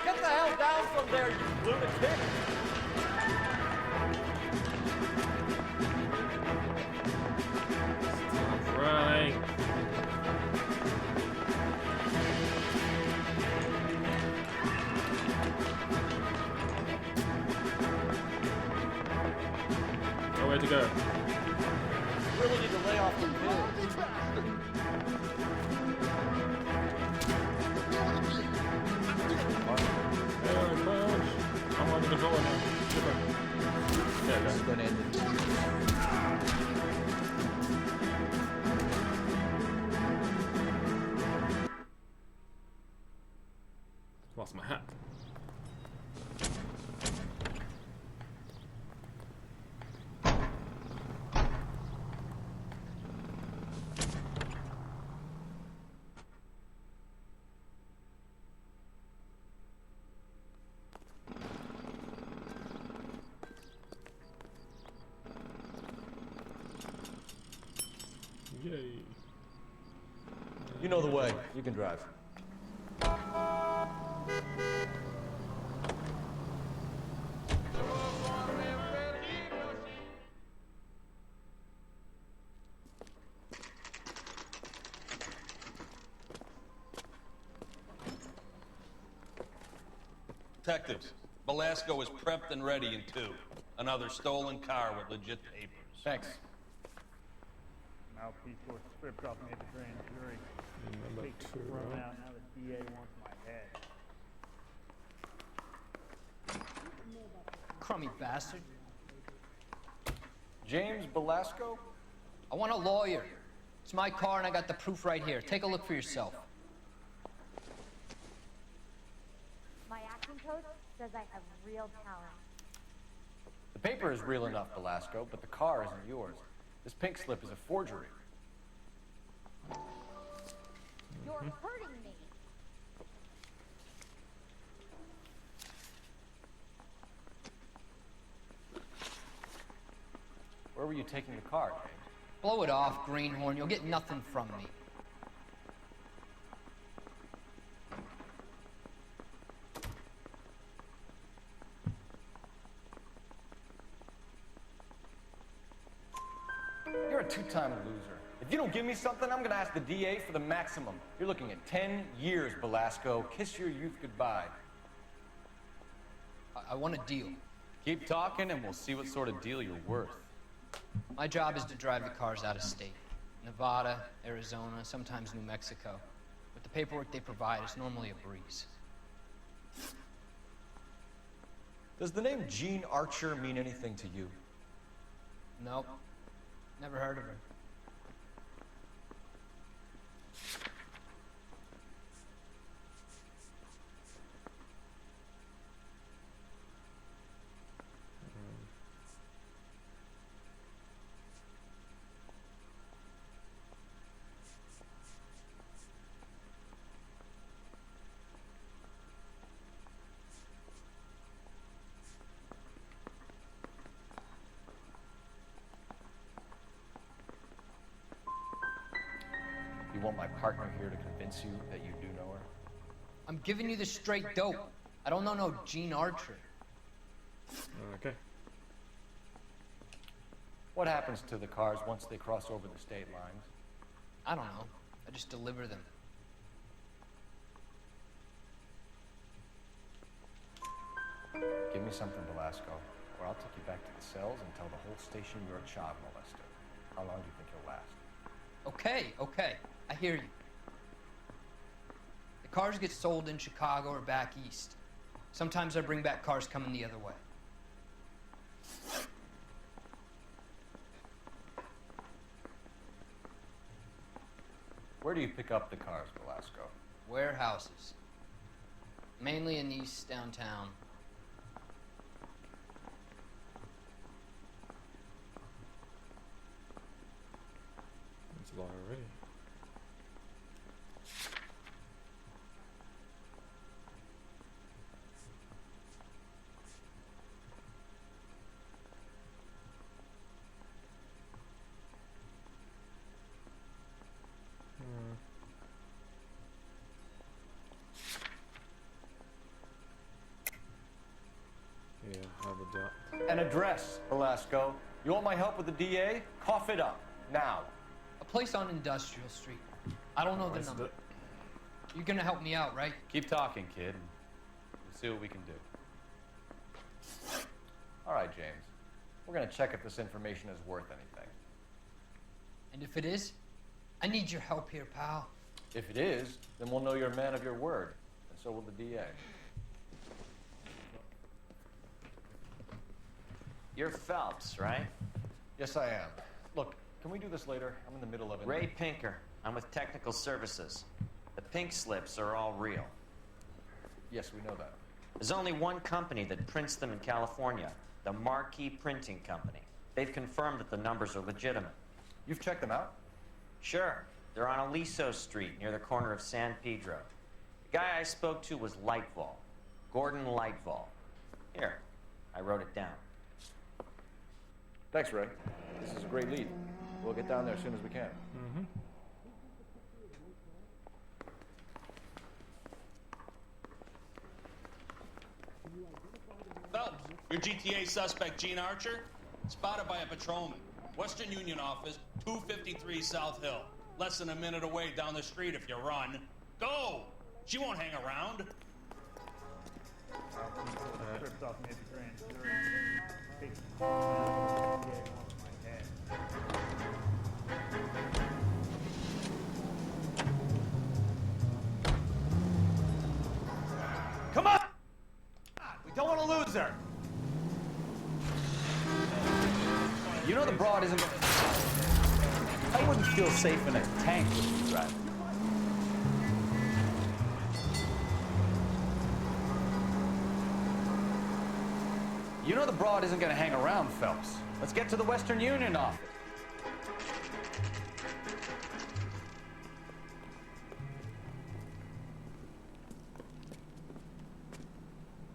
Get the hell down from there, you lunatic! Right. Oh, where to go? Really need to lay off the pills. Hey, punch. I'm on the controller now. Super. There we go. This is going to end it. Lost my hat. Yay. You know the way. You can drive. Detectives, Velasco is prepped and ready in 2. Another stolen car with legit papers. Thanks. Mouthpiece was stripped off me at the grand jury. Number Case 2. thrown out. Now the DA wants my head. Crummy bastard. James Velasco? I want a lawyer. It's my car and I got the proof right here. Take a look for yourself. My acting coach says I have real talent. The paper is real enough, Velasco, but the car isn't yours. This pink slip is a forgery. You're hurting me. Where were you taking the car, James? Blow it off, greenhorn. You'll get nothing from me. You're a two-time loser. If you don't give me something, I'm gonna ask the DA for the maximum. You're looking at 10 years, Velasco. Kiss your youth goodbye. I want a deal. Keep talking and we'll see what sort of deal you're worth. My job is to drive the cars out of state. Nevada, Arizona, sometimes New Mexico. With the paperwork they provide, it's normally a breeze. Does the name Jean Archer mean anything to you? Nope. Never heard of her. You want my partner here to convince you that you do know her? I'm giving you the straight dope. I don't know no Jean Archer. Okay. What happens to the cars once they cross over the state lines? I don't know. I just deliver them. Give me something, Velasco, or I'll take you back to the cells and tell the whole station you're a child molester. How long do you think you'll last? Okay. I hear you. The cars get sold in Chicago or back east. Sometimes I bring back cars coming the other way. Where do you pick up the cars, Velasco? Warehouses. Mainly in East downtown. That's a lot already. Yeah, have a doubt. An address, Velasco. You want my help with the DA? Cough it up, now. A place on Industrial Street. I don't know the number. You're gonna help me out, right? Keep talking, kid. We'll see what we can do. All right, James. We're gonna check if this information is worth anything. And if it is, I need your help here, pal. If it is, then we'll know you're a man of your word, and so will the DA. You're Phelps, right? Yes, I am. Look, can we do this later? I'm in the middle of it. Ray Pinker. I'm with Technical Services. The pink slips are all real. Yes, we know that. There's only one company that prints them in California, the Marquee Printing Company. They've confirmed that the numbers are legitimate. You've checked them out? Sure. They're on Aliso Street, near the corner of San Pedro. The guy I spoke to was Lightval. Gordon Lightval. Here, I wrote it down. Thanks, Ray. This is a great lead. We'll get down there as soon as we can. Mm-hmm. Phelps, your GTA suspect, Jean Archer, spotted by a patrolman. Western Union office, 253 South Hill. Less than a minute away down the street if you run. Go! She won't hang around. Stripped off me at the grand jury. Hey, DA wants my head. Come on! We don't want to lose her. You know the broad isn't gonna... I wouldn't feel safe in a tank with you driving. You know the broad isn't gonna hang around, Phelps. Let's get to the Western Union office.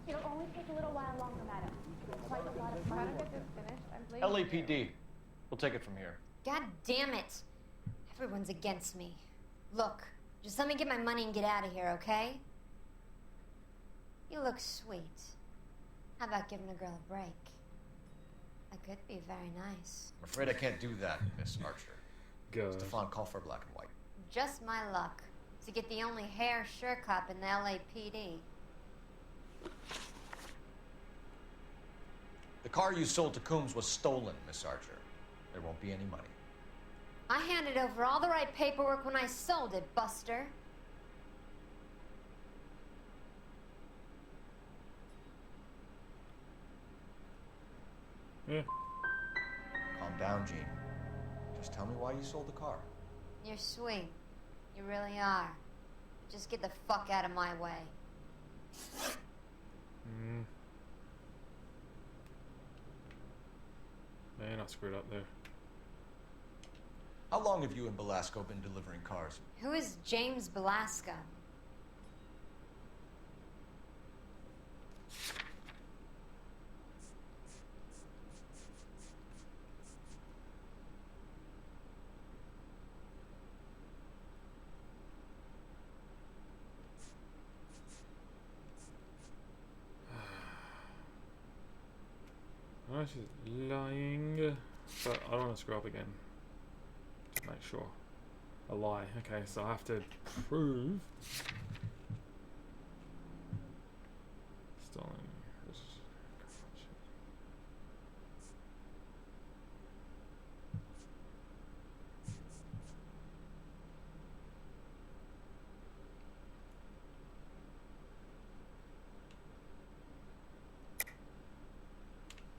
It'll only take a little while longer, madam. Quite a lot of fun. Get this finished. I'm late. LAPD. We'll take it from here. God damn it. Everyone's against me. Look, just let me get my money and get out of here, okay? You look sweet. How about giving a girl a break? I could be very nice. I'm afraid I can't do that, Miss Archer. Go. Stefan, call for black and white. Just my luck to get the only hair sure cop in the LAPD. The car you sold to Coombs was stolen, Miss Archer. There won't be any money. I handed over all the right paperwork when I sold it, Buster. Yeah. Calm down, Gene. Just tell me why you sold the car. You're sweet. You really are. Just get the fuck out of my way. Man, I screwed up there. How long have you and Belasco been delivering cars? Who is James Belasco? Oh, she's lying. But I don't want to screw up again. Just make sure. A lie. Okay, so I have to prove. Stolen.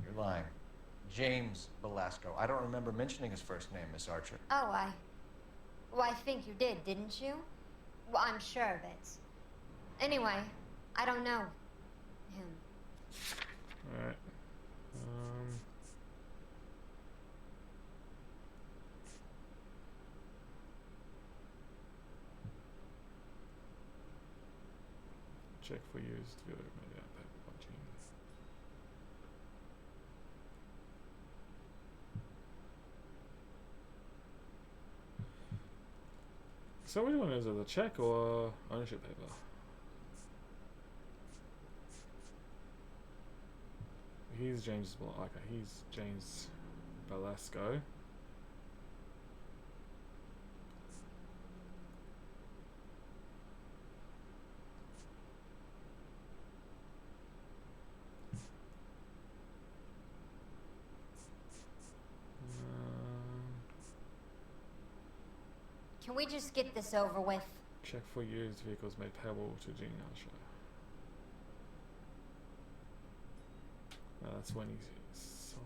You're lying. James Belasco. I don't remember mentioning his first name, Miss Archer. Oh, well, I think you did, didn't you? Well, I'm sure of it. Anyway, I don't know him. Alright. Check for used video. Maybe I better watching. So which one is it? The check or ownership paper? He's James. Okay, he's James Belasco. Can we just get this over with? Check for used vehicles made payable to Gene Archer. That's when he sold.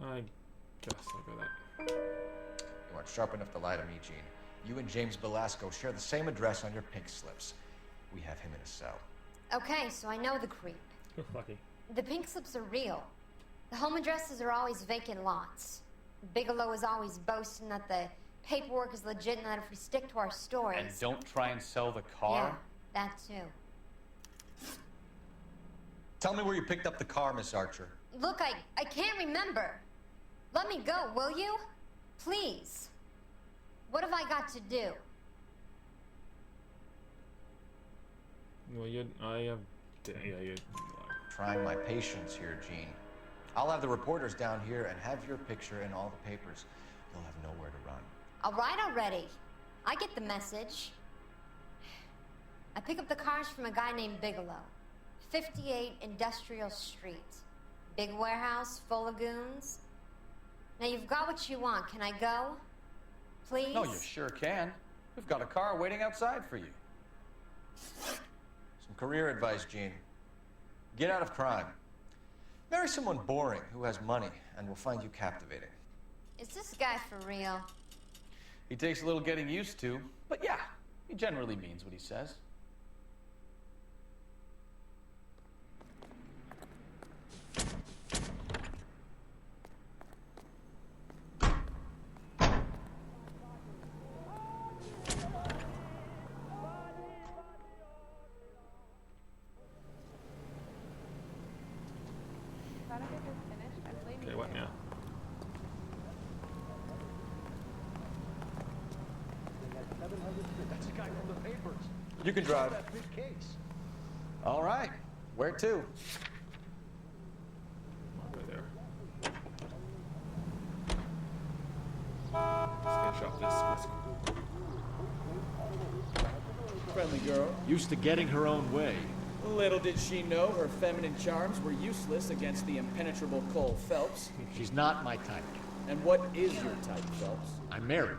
I guess I got that. You aren't sharp enough to lie to me, Gene. You and James Belasco share the same address on your pink slips. We have him in a cell. Okay, so I know the creep. Lucky. The pink slips are real. The home addresses are always vacant lots. Bigelow is always boasting that the paperwork is legit and that if we stick to our stories... And don't try and sell the car? Yeah, that too. Tell me where you picked up the car, Miss Archer. Look, I can't remember. Let me go, will you? Please. What have I got to do? Well, I have... Yeah, you... Trying my patience here, Gene. I'll have the reporters down here and have your picture in all the papers. You'll have nowhere to run. All right already. I get the message. I pick up the cars from a guy named Bigelow. 58 Industrial Street. Big warehouse full of goons. Now you've got what you want. Can I go? Please? No, you sure can. We've got a car waiting outside for you. Some career advice, Gene. Get out of crime. Marry someone boring who has money and will find you captivating. Is this guy for real? He takes a little getting used to, but yeah, he generally means what he says. Okay, what now? That's the guy from the papers. You can drive. That big case. All right. Where to? Over there. Let's finish up this. Friendly girl. Used to getting her own way. Little did she know her feminine charms were useless against the impenetrable Cole Phelps. She's not my type. And what is your type, Phelps? I'm married.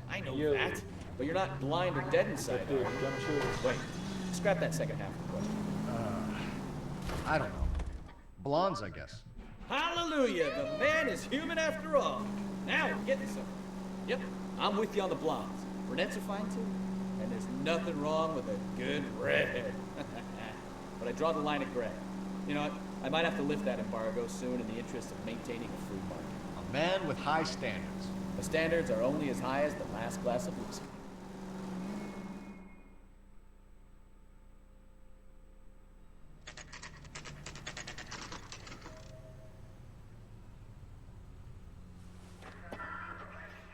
I know that, but you're not blind or dead inside. Are you? Wait, scrap that second half of the question. I don't know. Blondes, I guess. Hallelujah! The man is human after all. Now we're getting something. Yep, I'm with you on the blondes. Brunettes are fine too. And there's nothing wrong with a good redhead. But I draw the line at gray. You know what? I might have to lift that embargo soon in the interest of maintaining a free market. A man with high standards. The standards are only as high as the last glass of whiskey.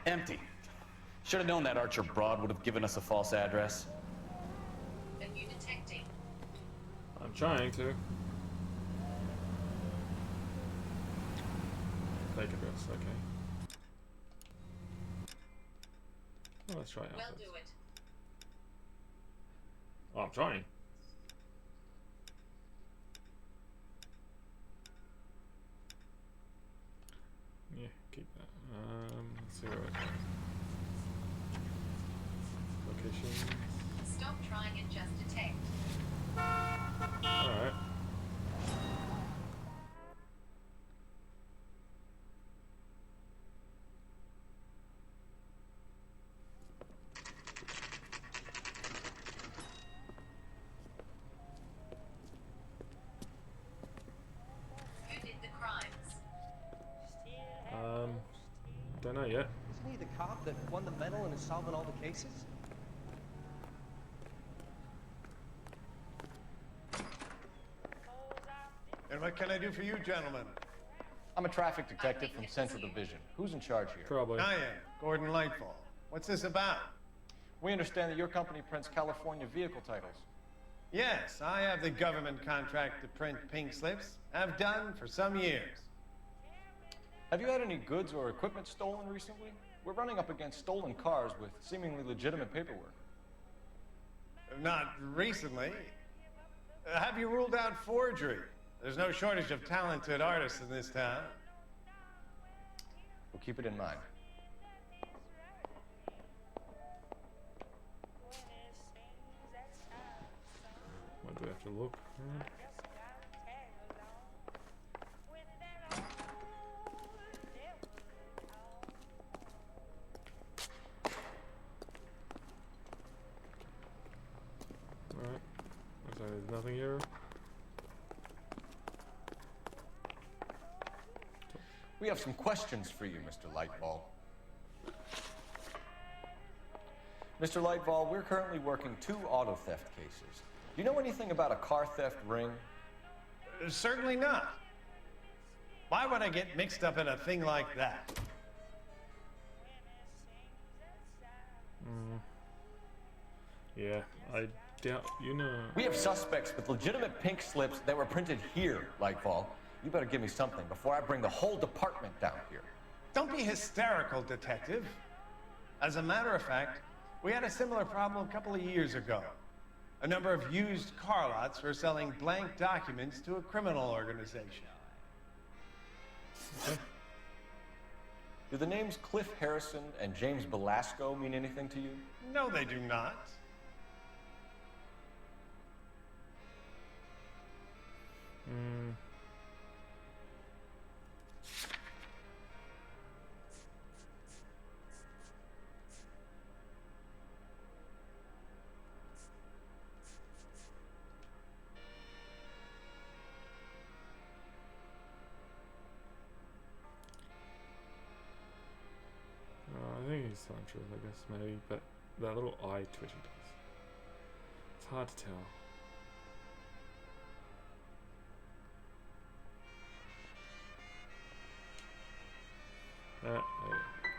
Empty. Should have known that Archer Broad would have given us a false address. Are you detecting? I'm trying to. Fake address, okay. Oh, let's try it. Well, do it. Oh, I'm trying. Yeah, keep that. Let's see where it goes. Location. Stop trying and just detect. Alright. Who did the crimes? Don't know yet. Isn't he the cop that won the medal and is solving all the cases? And what can I do for you, gentlemen? I'm a traffic detective from Central Division. Who's in charge here? Probably. I am, Gordon Lightfall. What's this about? We understand that your company prints California vehicle titles. Yes, I have the government contract to print pink slips. Have done for some years. Have you had any goods or equipment stolen recently? We're running up against stolen cars with seemingly legitimate paperwork. Not recently. Have you ruled out forgery? There's no shortage of talented artists in this town. We'll keep it in mind. What do we have to look? Alright. So there's nothing here. We have some questions for you, Mr. Lightball. Mr. Lightball, we're currently working 2 auto theft cases. Do you know anything about a car theft ring? Certainly not. Why would I get mixed up in a thing like that? Yeah, I doubt, you know. We have suspects with legitimate pink slips that were printed here, Lightfall. You better give me something before I bring the whole department down here. Don't be hysterical, Detective. As a matter of fact, we had a similar problem a couple of years ago. A number of used car lots were selling blank documents to a criminal organization. Do the names Cliff Harrison and James Belasco mean anything to you? No, they do not. I think he's telling truth, I guess, maybe, but that little eye twitch he does. It's hard to tell.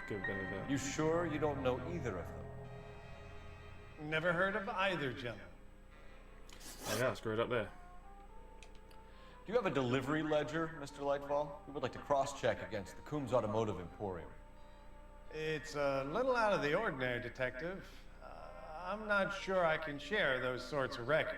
Give a bit of a... You sure you don't know either of them? Never heard of either gentleman. Oh yeah, screwed up there. Do you have a delivery ledger, Mr. Lightfall? We would like to cross-check against the Coombs Automotive Emporium. It's a little out of the ordinary, Detective. I'm not sure I can share those sorts of records.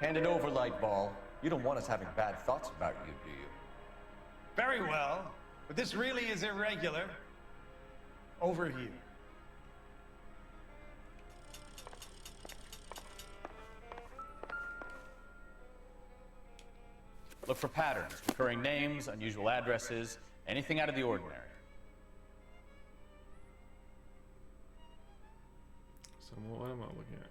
Hand it over, Lightball. You don't want us having bad thoughts about you, do you? Very well, but this really is irregular. Over here. Look for patterns, recurring names, unusual addresses, anything out of the ordinary. So what am I looking at?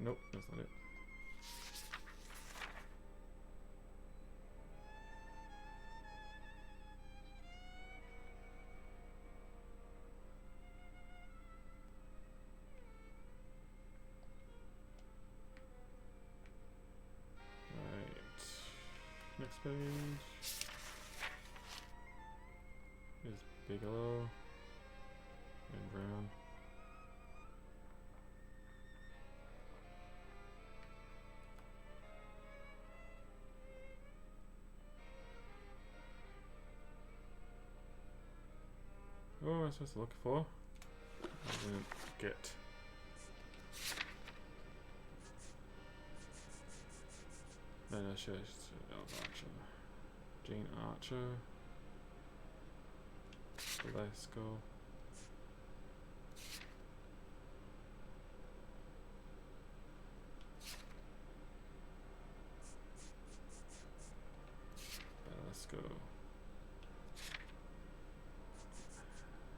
Nope, that's not it. Next page is Bigelow and Brown. What am I supposed to look for? I didn't get. No, sure. Archer. Gene Archer. Velasco. Velasco.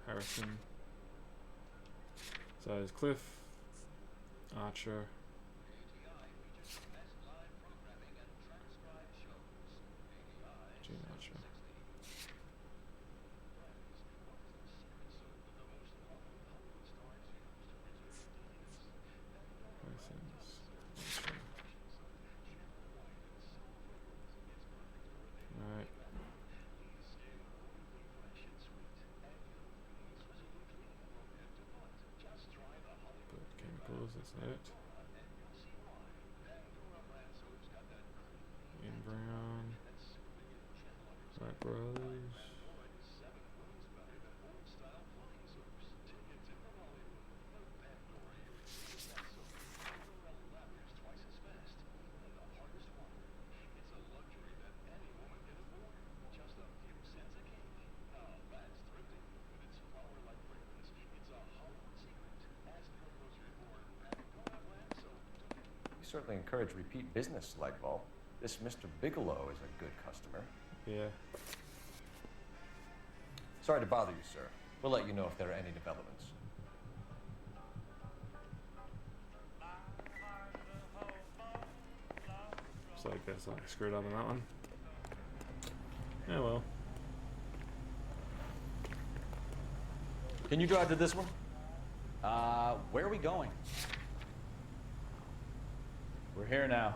Harrison. So it's Cliff, Archer. Gene Archer. Alright. Chemicals, that's not it. Ian Brown. Black Rose. We certainly encourage repeat business, Lightball. This Mr. Bigelow is a good customer. Yeah. Sorry to bother you, sir. We'll let you know if there are any developments. So I guess I screwed up on that one. Yeah, well. Can you drive to this one? Where are we going? We're here now.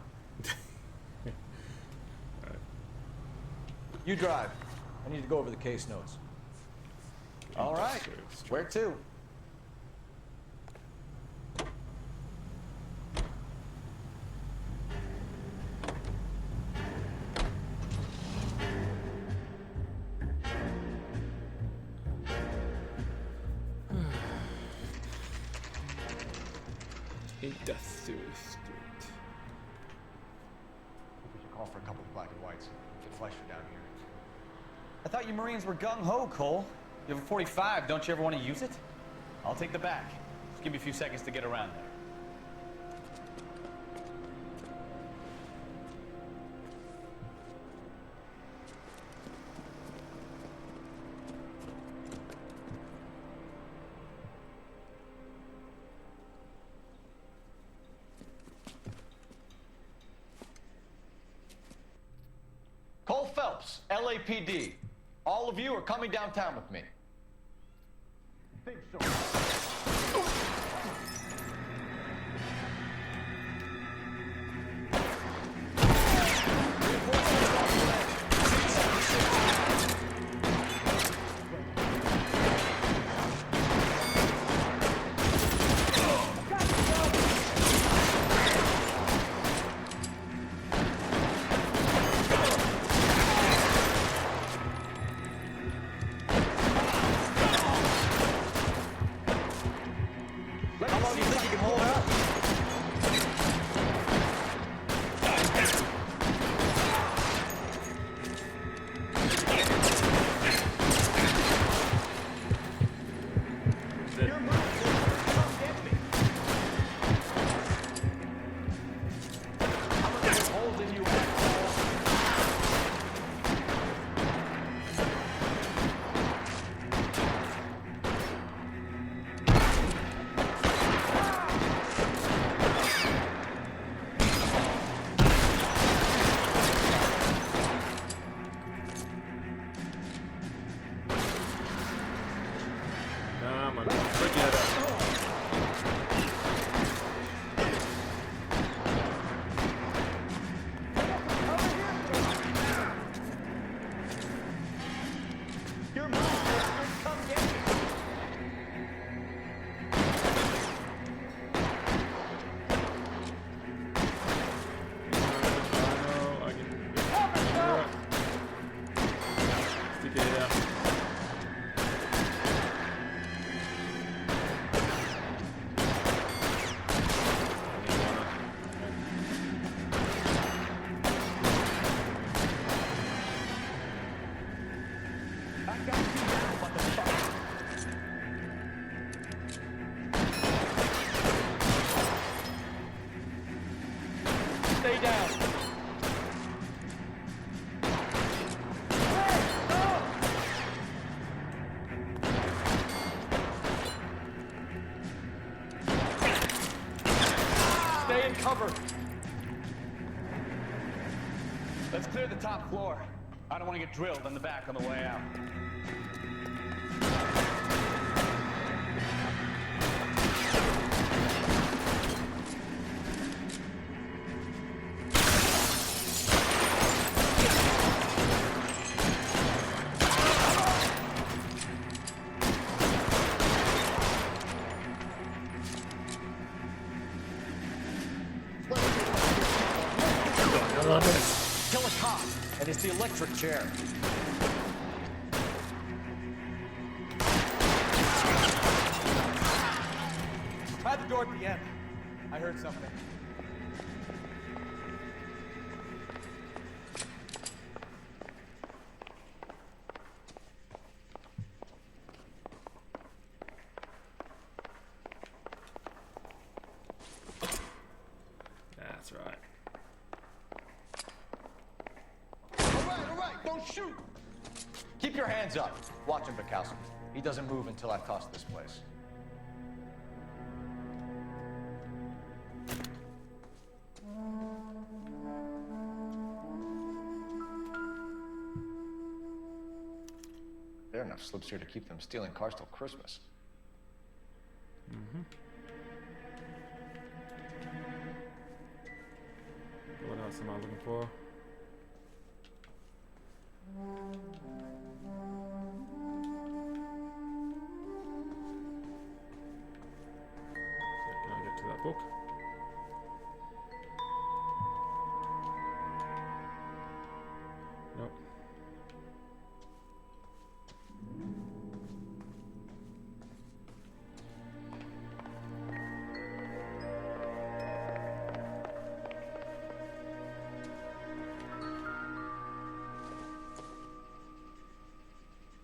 You drive. I need to go over the case notes. All right. Where to? Industrial Street. We should call for a couple of black and whites. Get Fleischer down here. I thought you Marines were gung-ho, Cole. You have a 45. Don't you ever want to use it? I'll take the back. Just give me a few seconds to get around there. Cole Phelps, LAPD. All of you are coming downtown with me. Think so. How long do you think you can hold out? Stay down. Stay in cover. Let's clear the top floor. I don't want to get drilled in the back on the way out. Kill a cop, and it's the electric chair. At the door at the end. I heard something. That's right. All right, don't shoot! Keep your hands up. Watch him, Bukowski. He doesn't move until I've tossed this place. There are enough slips here to keep them stealing cars till Christmas. Mm-hmm. What else am I looking for? So can I get to that book? Nope.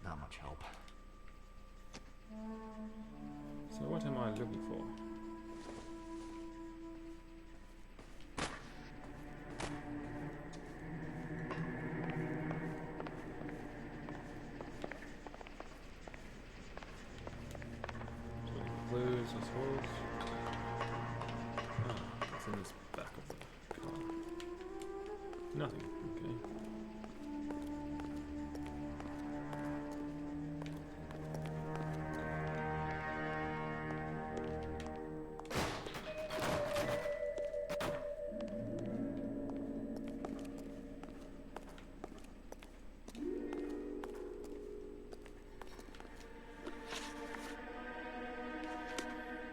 Not much help. So what am I looking for? Clues, I suppose. Ah, it's in this back of the car. Nothing. Okay.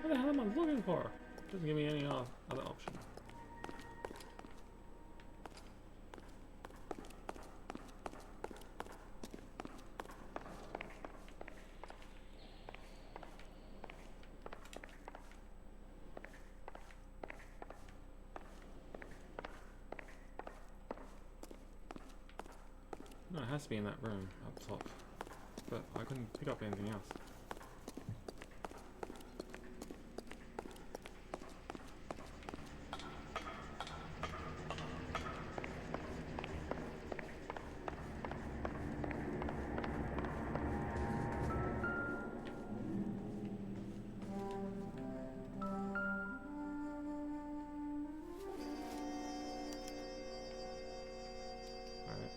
What the hell am I looking for? Doesn't give me any other option. No, it has to be in that room up top. But I couldn't pick up anything else.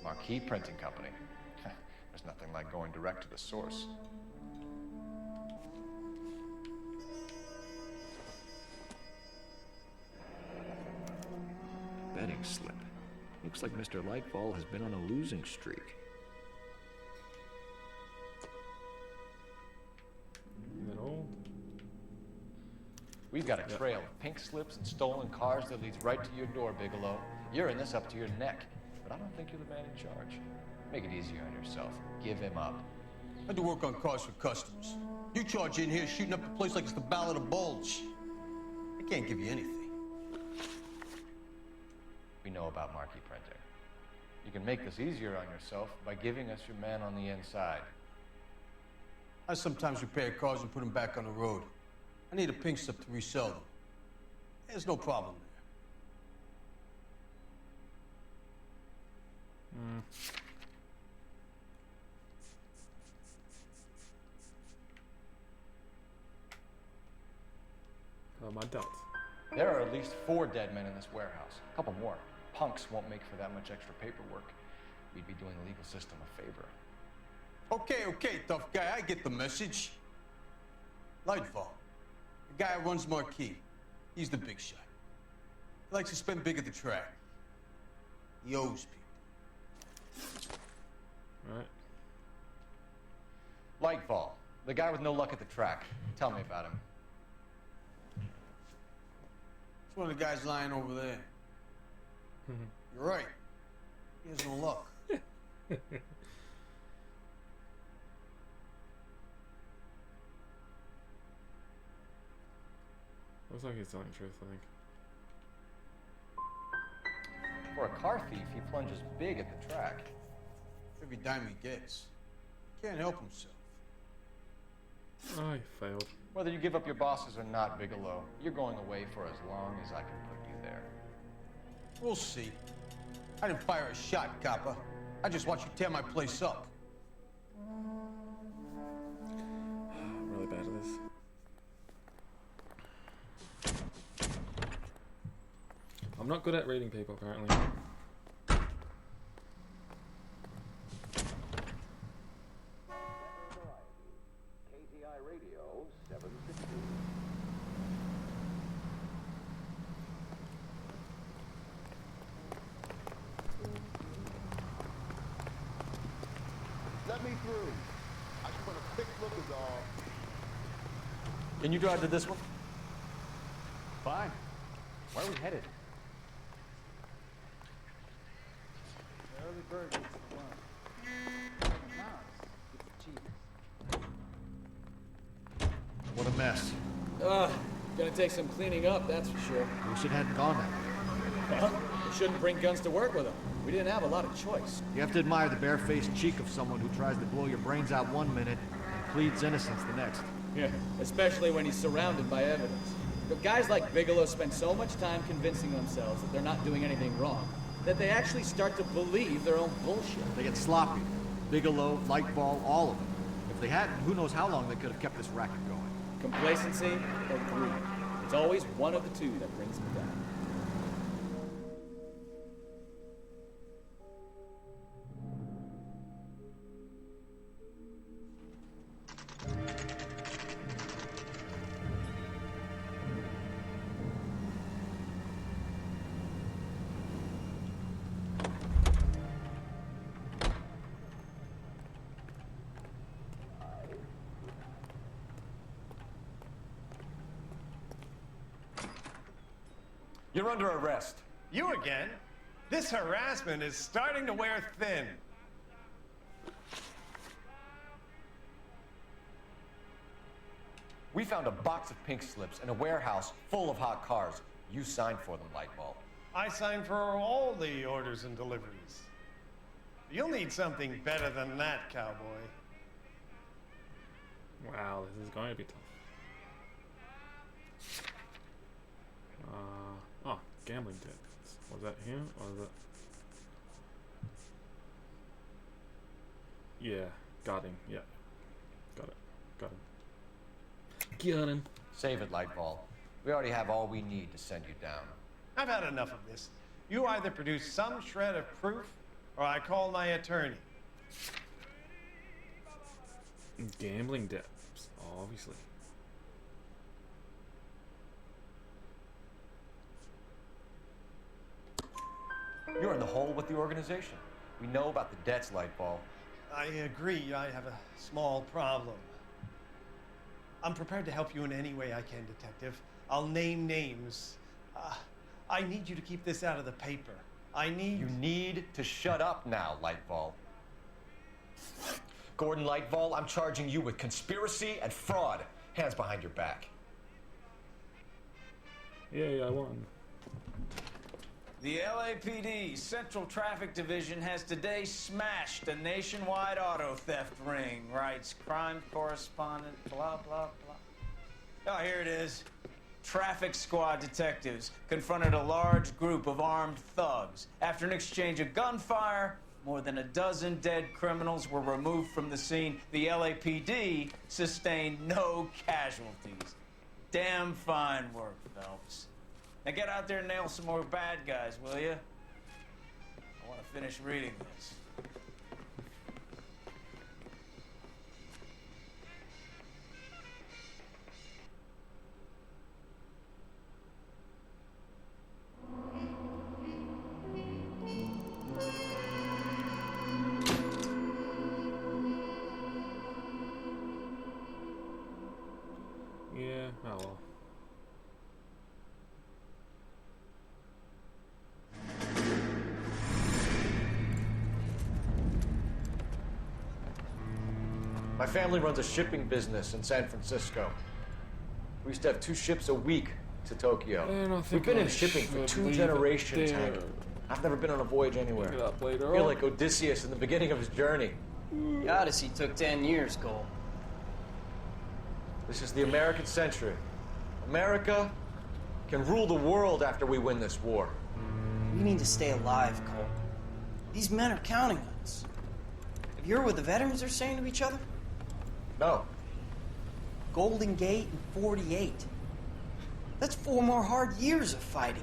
Marquee Printing Company. There's nothing like going direct to the source. Betting slip. Looks like Mr. Lightfall has been on a losing streak. Is that all? We've got a trail of pink slips and stolen cars that leads right to your door, Bigelow. You're in this up to your neck, but I don't think you're the man in charge. Make it easier on yourself. Give him up. I do work on cars for customers. You charge in here shooting up the place like it's the Ballad of Bulge. I can't give you anything. We know about Marquee Printing. You can make this easier on yourself by giving us your man on the inside. I sometimes repair cars and put them back on the road. I need a pink slip to resell them. There's no problem there. My doubts. There are at least 4 dead men in this warehouse. A couple more. Punks won't make for that much extra paperwork. We'd be doing the legal system a favor. Okay, tough guy, I get the message. Lightfall, the guy who runs Marquee. He's the big shot. He likes to spend big at the track. He owes people. Right. Lightfall, the guy with no luck at the track. Tell me about him. It's one of the guys lying over there. You're right. He has no luck. Looks like he's telling the truth, I think. For a car thief, he plunges big at the track. Every dime he gets. Can't help himself. Oh, he failed. Whether you give up your bosses or not, Bigelow, you're going away for as long as I can put you there. We'll see. I didn't fire a shot, copper. I just watch you tear my place up. I'm really bad at this. I'm not good at reading people, apparently. Radio 760. Let me through. I just want a quick look is all. Can you drive to this one? Fine. Where are we headed? The early bird gets the worm. Mouse gets the cheese. What a mess. Gonna take some cleaning up, that's for sure. Wish it hadn't gone that way. Well, we shouldn't bring guns to work with them. We didn't have a lot of choice. You have to admire the barefaced cheek of someone who tries to blow your brains out one minute and pleads innocence the next. Yeah, especially when he's surrounded by evidence. But guys like Bigelow spend so much time convincing themselves that they're not doing anything wrong, that they actually start to believe their own bullshit. They get sloppy. Bigelow, Lightball, all of them. If they hadn't, who knows how long they could have kept this racket going. Complacency or greed. It's always one of the two that brings them down. You're under arrest. You again? This harassment is starting to wear thin. We found a box of pink slips in a warehouse full of hot cars. You signed for them, Lightball. I signed for all the orders and deliveries. You'll need something better than that, cowboy. Wow, this is going to be tough. Oh, gambling debts. Was that him or was that? Yeah, got him. Yeah, got it. Got him. Got him. Save it, Lightball. We already have all we need to send you down. I've had enough of this. You either produce some shred of proof, or I call my attorney. Gambling debts, obviously. You're in the hole with the organization. We know about the debts, Lightball. I agree, I have a small problem. I'm prepared to help you in any way I can, Detective. I'll name names. I need you to keep this out of the paper. You need to shut up now, Lightball. Gordon Lightball, I'm charging you with conspiracy and fraud. Hands behind your back. Yeah, I won. The LAPD Central Traffic Division has today smashed a nationwide auto theft ring, writes crime correspondent, blah, blah, blah. Oh, here it is. Traffic squad detectives confronted a large group of armed thugs. After an exchange of gunfire, more than a dozen dead criminals were removed from the scene. The LAPD sustained no casualties. Damn fine work, Phelps. Now get out there and nail some more bad guys, will you? I want to finish reading this. Yeah, oh well. My family runs a shipping business in San Francisco. We used to have 2 ships a week to Tokyo. We've been in shipping for 2 generations, Hank. I've never been on a voyage anywhere. I feel like Odysseus in the beginning of his journey. The Odyssey took 10 years, Cole. This is the American century. America can rule the world after we win this war. We need to stay alive, Cole. These men are counting on us. Have you heard what the veterans are saying to each other? No. Golden Gate in 48. That's 4 more hard years of fighting.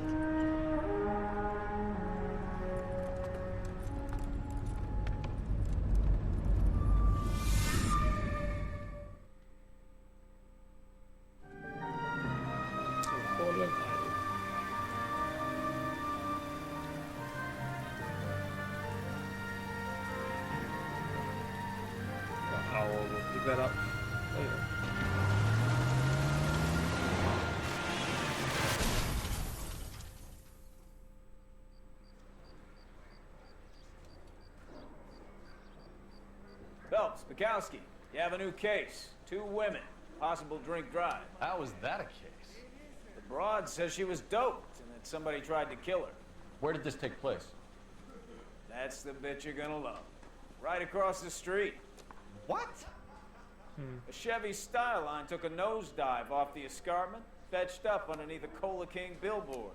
we'll pick that up later. Phelps, Bukowski, you have a new case. 2 women, possible drink drive. How was that a case? The broad says she was doped and that somebody tried to kill her. Where did this take place? That's the bit you're gonna love. Right across the street. What? A Chevy Styline took a nosedive off the escarpment, fetched up underneath a Cola King billboard.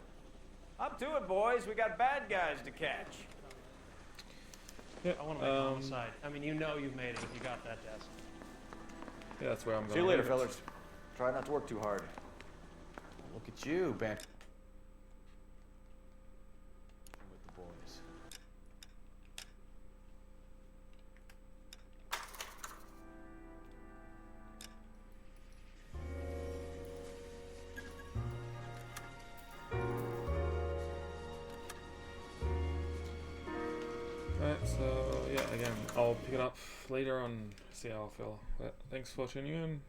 Up to it, boys. We got bad guys to catch. Yeah, I want to make homicide. I mean, you know you've made it if you got that desk. yeah, that's where I'm going. See you later, fellas. Try not to work too hard. Look at you, Ban. With the boys. Right, so yeah, again, I'll pick it up later on, see how I feel. But thanks for tuning in.